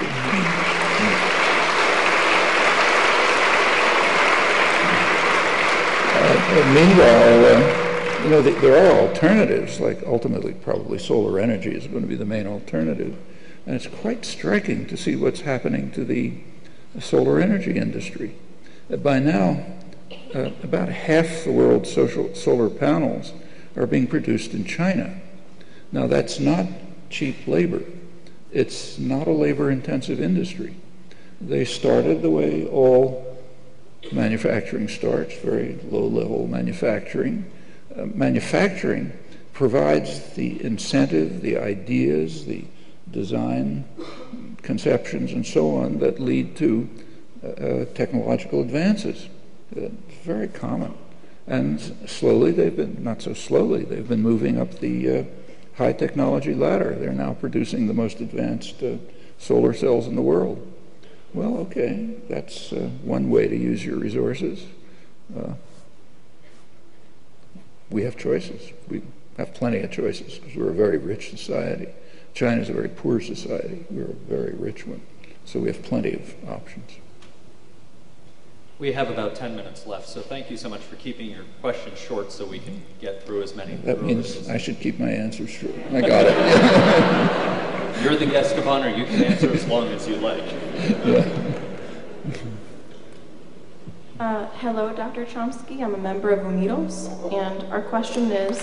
B: meanwhile, there are alternatives, like ultimately probably solar energy is going to be the main alternative. And it's quite striking to see what's happening to the solar energy industry. By now, about half the world's solar panels are being produced in China. Now, that's not cheap labor. It's not a labor-intensive industry. They started the way all manufacturing starts, very low-level manufacturing. Manufacturing provides the incentive, the ideas, the design conceptions, and so on that lead to technological advances. It's very common. And slowly not so slowly, they've been moving up the high technology ladder. They're now producing the most advanced solar cells in the world. Well, okay, that's one way to use your resources. We have choices. We have plenty of choices because we're a very rich society. China's a very poor society. We're a very rich one. So we have plenty of options.
C: We have about 10 minutes left, so thank you so much for keeping your questions short so we can get through as many.
B: That means I should keep my answers short. I got it.
C: You're the guest of honor. You can answer as long as you like.
B: Yeah.
I: Hello, Dr. Chomsky. I'm a member of UNIDOS, and our question is,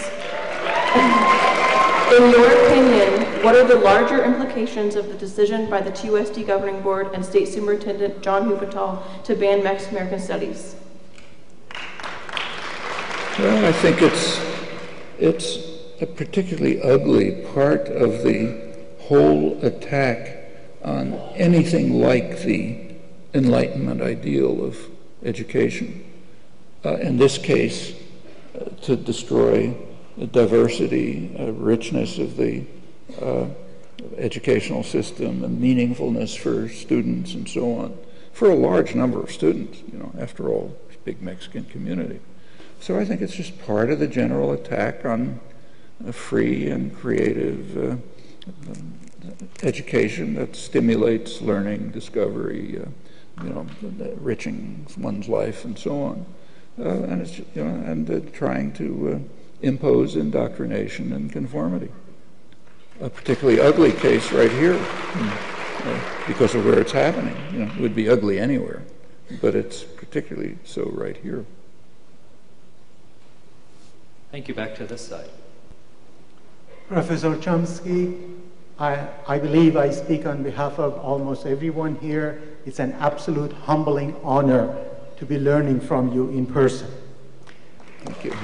I: in your opinion, what are the larger implications of the decision by the TUSD Governing Board and State Superintendent John Huppertal to ban Mexican American Studies?
B: Well, I think it's a particularly ugly part of the whole attack on anything like the Enlightenment ideal of education. In this case, to destroy the diversity, richness of the educational system, and meaningfulness for students and so on, for a large number of students, after all, this big Mexican community. So I think it's just part of the general attack on a free and creative education that stimulates learning, discovery, enriching one's life, and so on. And it's trying to impose indoctrination and conformity. A particularly ugly case right here, because of where it's happening. It would be ugly anywhere, but it's particularly so right here.
E: Thank you. Back to this side.
J: Professor Chomsky, I believe I speak on behalf of almost everyone here. It's an absolute humbling honor to be learning from you in person.
B: Thank you.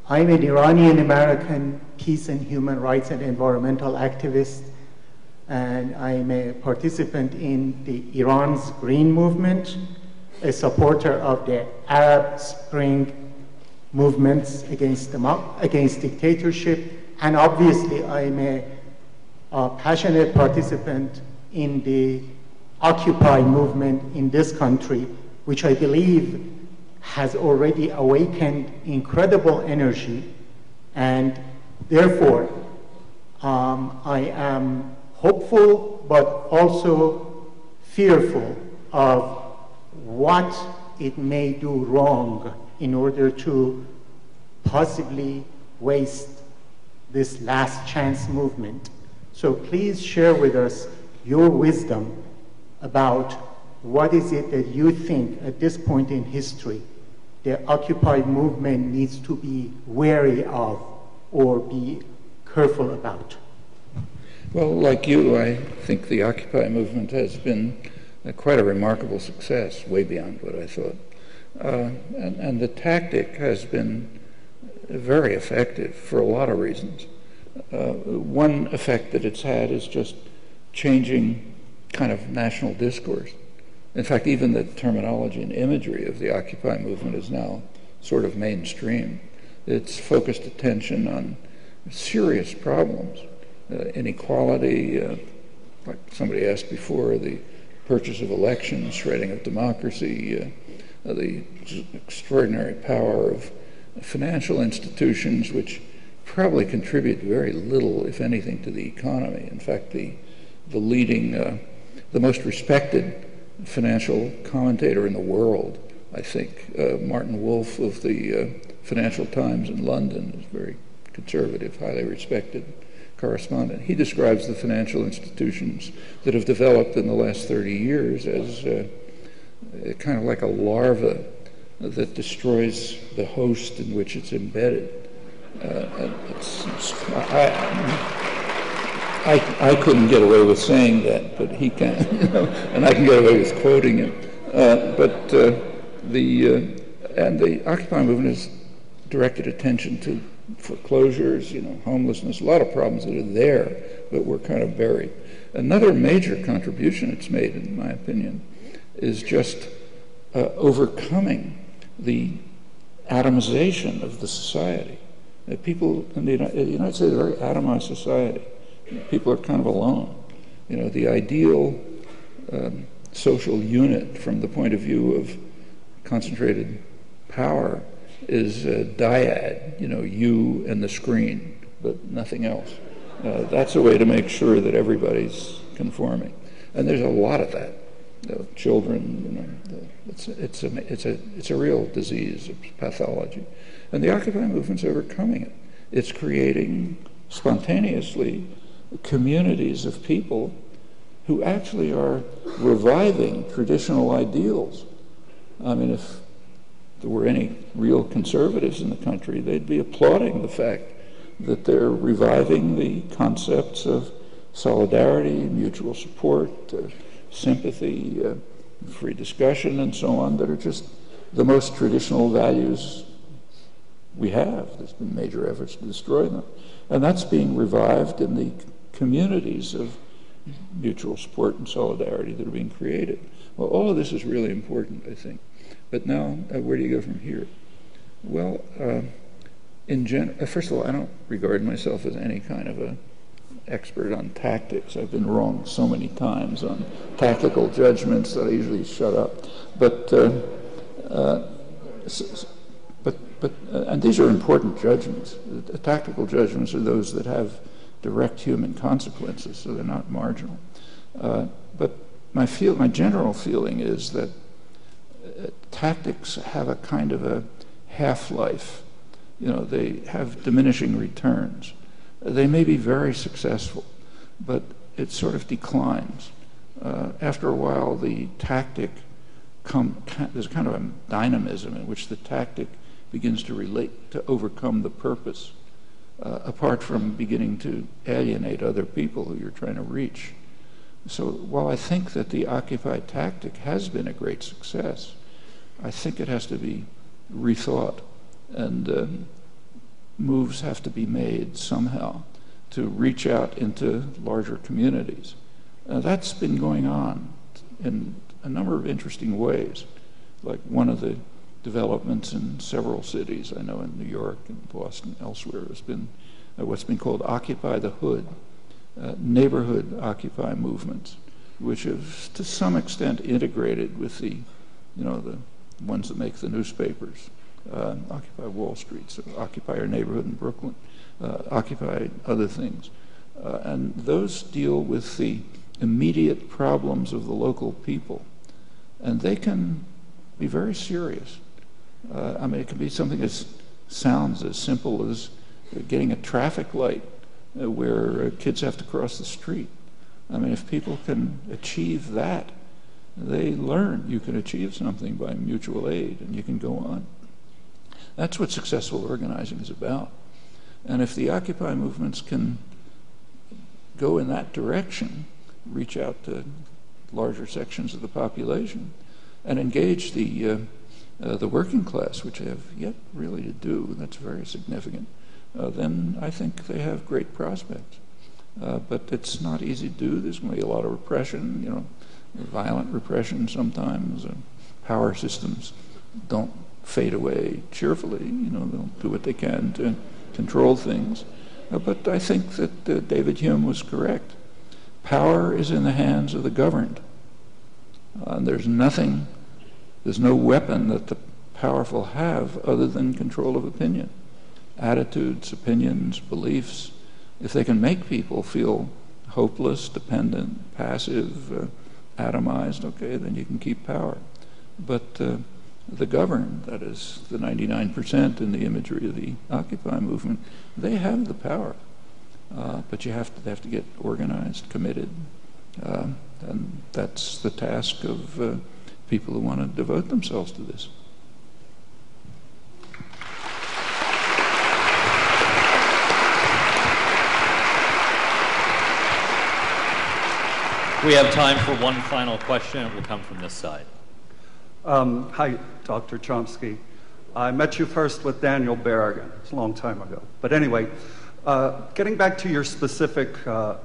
J: I'm an Iranian-American peace and human rights and environmental activist, and I'm a participant in the Iran's Green Movement, a supporter of the Arab Spring movements against dictatorship, and obviously I'm a passionate participant in the Occupy movement in this country, which I believe has already awakened incredible energy, and therefore I am hopeful but also fearful of what it may do wrong in order to possibly waste this last chance movement. So please share with us your wisdom about what is it that you think at this point in history the Occupy movement needs to be wary of or be careful about.
B: Well, like you, I think the Occupy movement has been quite a remarkable success, way beyond what I thought. And the tactic has been very effective for a lot of reasons. One effect that it's had is just changing kind of national discourse. In fact, even the terminology and imagery of the Occupy movement is now sort of mainstream. It's focused attention on serious problems, inequality, like somebody asked before, the purchase of elections, shredding of democracy, the extraordinary power of financial institutions, which probably contribute very little, if anything, to the economy. In fact, the leading, the most respected financial commentator in the world, I think, Martin Wolf of the Financial Times in London, is a very conservative, highly respected correspondent. He describes the financial institutions that have developed in the last 30 years as kind of like a larva that destroys the host in which it's embedded. I couldn't get away with saying that, but he can, and I can get away with quoting him. And the Occupy movement has directed attention to foreclosures, homelessness, a lot of problems that are there, but were kind of buried. Another major contribution it's made, in my opinion, is just overcoming the atomization of the society. People in the United States is a very atomized society. People are kind of alone. The ideal social unit from the point of view of concentrated power is a dyad, you and the screen, but nothing else. That's a way to make sure that everybody's conforming. And there's a lot of that. Children, it's a real disease, it's pathology. And the Occupy movement's overcoming it. It's creating spontaneously communities of people who actually are reviving traditional ideals. I mean, if there were any real conservatives in the country, they'd be applauding the fact that they're reviving the concepts of solidarity, mutual support, sympathy, free discussion, and so on, that are just the most traditional values we have. There's been major efforts to destroy them. And that's being revived in the communities of mutual support and solidarity that are being created. Well, all of this is really important, I think. But now, where do you go from here? Well, first of all, I don't regard myself as any kind of a expert on tactics. I've been wrong so many times on tactical judgments that I usually shut up. And these are important judgments. Tactical judgments are those that have direct human consequences, so they're not marginal. But my general feeling is that tactics have a kind of a half-life. You know, they have diminishing returns. They may be very successful, but it sort of declines. After a while, the tactic there's kind of a dynamism in which the tactic begins to relate to overcome the purpose, apart from beginning to alienate other people who you're trying to reach. So while I think that the Occupy tactic has been a great success, I think it has to be rethought, and moves have to be made somehow to reach out into larger communities. That's been going on in a number of interesting ways. Like one of the developments in several cities, I know in New York and Boston, elsewhere, has been what's been called Occupy the Hood, neighborhood Occupy movements, which have to some extent integrated with the ones that make the newspapers. Occupy Wall Street, so Occupy Your Neighborhood in Brooklyn, Occupy other things. And those deal with the immediate problems of the local people. And they can be very serious. I mean, it can be something that sounds as simple as getting a traffic light where kids have to cross the street. I mean, if people can achieve that, they learn you can achieve something by mutual aid, and you can go on. That's what successful organizing is about. And if the Occupy movements can go in that direction, reach out to larger sections of the population, and engage the working class, which they have yet really to do, and that's very significant, then I think they have great prospects. But it's not easy to do. There's going to be a lot of repression, violent repression sometimes. Power systems don't fade away cheerfully. They'll do what they can to control things. But I think that David Hume was correct. Power is in the hands of the governed. And there's no weapon that the powerful have other than control of opinion. Attitudes, opinions, beliefs. If they can make people feel hopeless, dependent, passive, atomized, okay, then you can keep power. But the governed, that is the 99% in the imagery of the Occupy movement, they have the power. But they have to get organized, committed, and that's the task of people who want to devote themselves to this.
E: We have time for one final question. It will come from this side.
K: Hi, Dr. Chomsky. I met you first with Daniel Berrigan. It's a long time ago. But anyway, getting back to your specific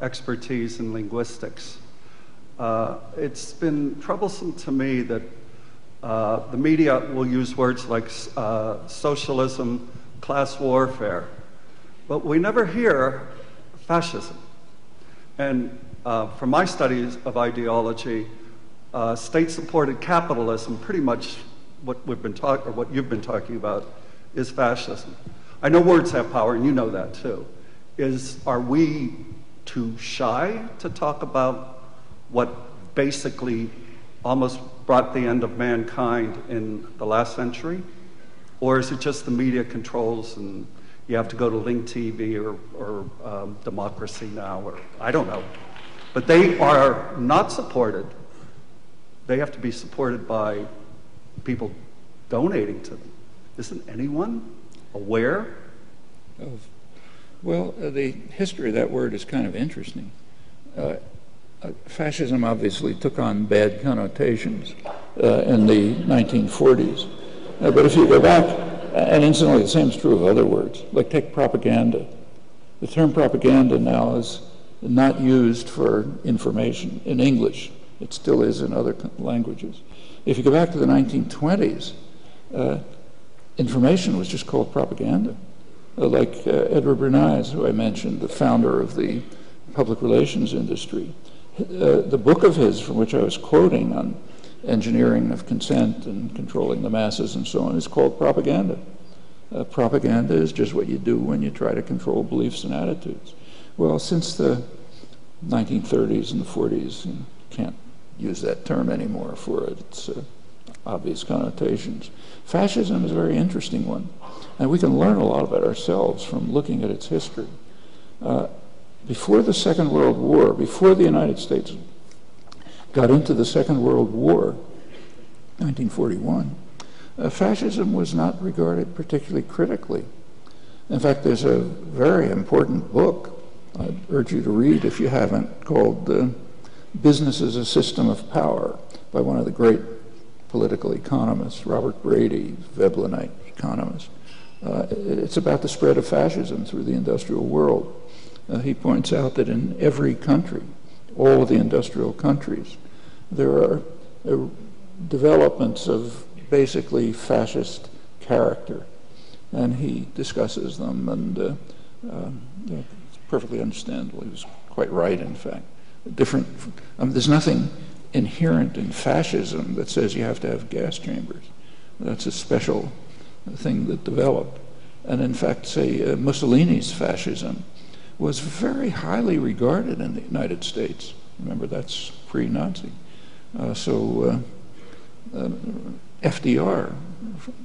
K: expertise in linguistics, it's been troublesome to me that the media will use words like socialism, class warfare, but we never hear fascism. And from my studies of ideology, state-supported capitalism, pretty much what you've been talking about, is fascism. I know words have power, and you know that too. Are we too shy to talk about what basically almost brought the end of mankind in the last century? Or is it just the media controls and you have to go to Link TV or Democracy Now, or I don't know. But they are not supported. They have to be supported by people donating to them. Isn't anyone aware of?
B: Well, the history of that word is kind of interesting. Fascism obviously took on bad connotations in the 1940s. But if you go back, and incidentally the same is true of other words, like take propaganda. The term propaganda now is not used for information in English. It still is in other languages. If you go back to the 1920s, information was just called propaganda. Like Edward Bernays, who I mentioned, the founder of the public relations industry. The book of his, from which I was quoting on engineering of consent and controlling the masses and so on, is called Propaganda. Propaganda is just what you do when you try to control beliefs and attitudes. Well, since the 1930s and the 40s, you can't use that term anymore for its obvious connotations. Fascism is a very interesting one, and we can learn a lot about ourselves from looking at its history. Before the Second World War, before the United States got into the Second World War, 1941, fascism was not regarded particularly critically. In fact, there's a very important book I'd urge you to read if you haven't, called Business as a System of Power by one of the great political economists, Robert Brady, Veblenite economist. It's about the spread of fascism through the industrial world. He points out that in every country, all of the industrial countries, there are developments of basically fascist character, and he discusses them, and it's perfectly understandable. He was quite right, in fact. There's nothing inherent in fascism that says you have to have gas chambers. That's a special thing that developed. And in fact, say, Mussolini's fascism was very highly regarded in the United States. Remember, that's pre-Nazi. FDR,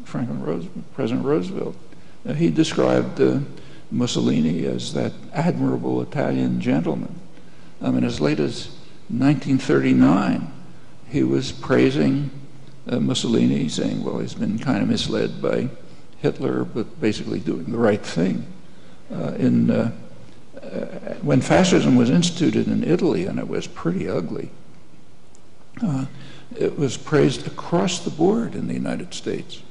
B: President Roosevelt, he described Mussolini as that admirable Italian gentleman. I mean, as late as 1939, he was praising Mussolini, saying, well, he's been kind of misled by Hitler, but basically doing the right thing. When fascism was instituted in Italy, and it was pretty ugly, it was praised across the board in the United States.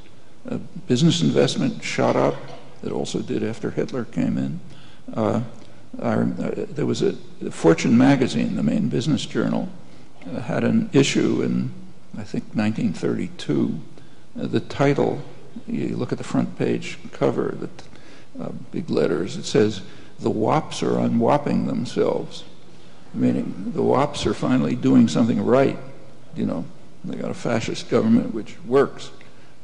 B: Business investment shot up. It also did after Hitler came in. There was Fortune magazine, the main business journal, had an issue in, I think, 1932. The title, you look at the front page cover, big letters, it says, "The WAPs are unwhopping themselves," meaning the WAPs are finally doing something right. You know, they got a fascist government which works,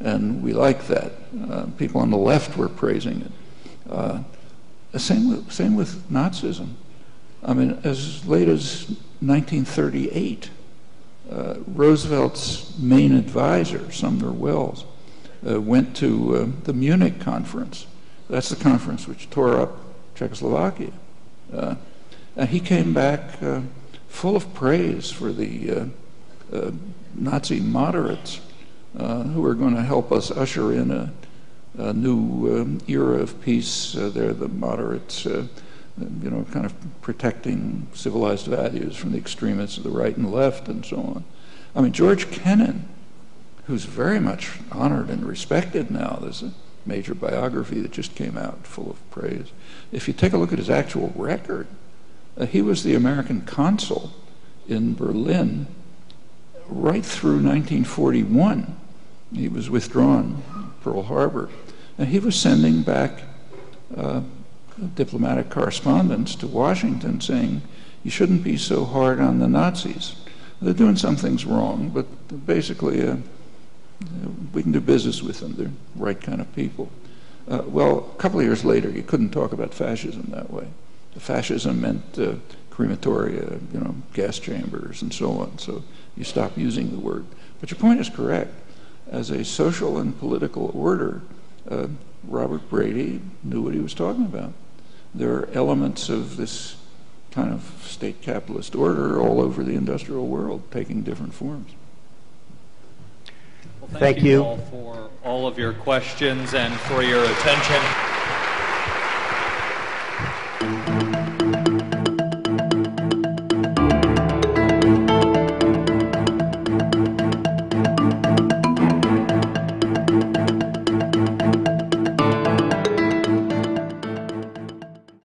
B: and we like that. People on the left were praising it. Same with Nazism. I mean, as late as 1938, Roosevelt's main advisor, Sumner Welles, went to the Munich conference. That's the conference which tore up Czechoslovakia. And he came back full of praise for the Nazi moderates who were going to help us usher in a new era of peace. They're the moderates, kind of protecting civilized values from the extremists of the right and left and so on. I mean, George Kennan, who's very much honored and respected now. There's a major biography that just came out full of praise. If you take a look at his actual record, he was the American consul in Berlin right through 1941. He was withdrawn, Pearl Harbor, and he was sending back diplomatic correspondence to Washington saying, you shouldn't be so hard on the Nazis. They're doing some things wrong, but basically we can do business with them. They're the right kind of people. Well, a couple of years later, you couldn't talk about fascism that way. Fascism meant crematoria, gas chambers, and so on. So you stop using the word. But your point is correct. As a social and political order, Robert Brady knew what he was talking about. There are elements of this kind of state capitalist order all over the industrial world, taking different forms.
C: Well, thank you all for all of your questions and for your attention.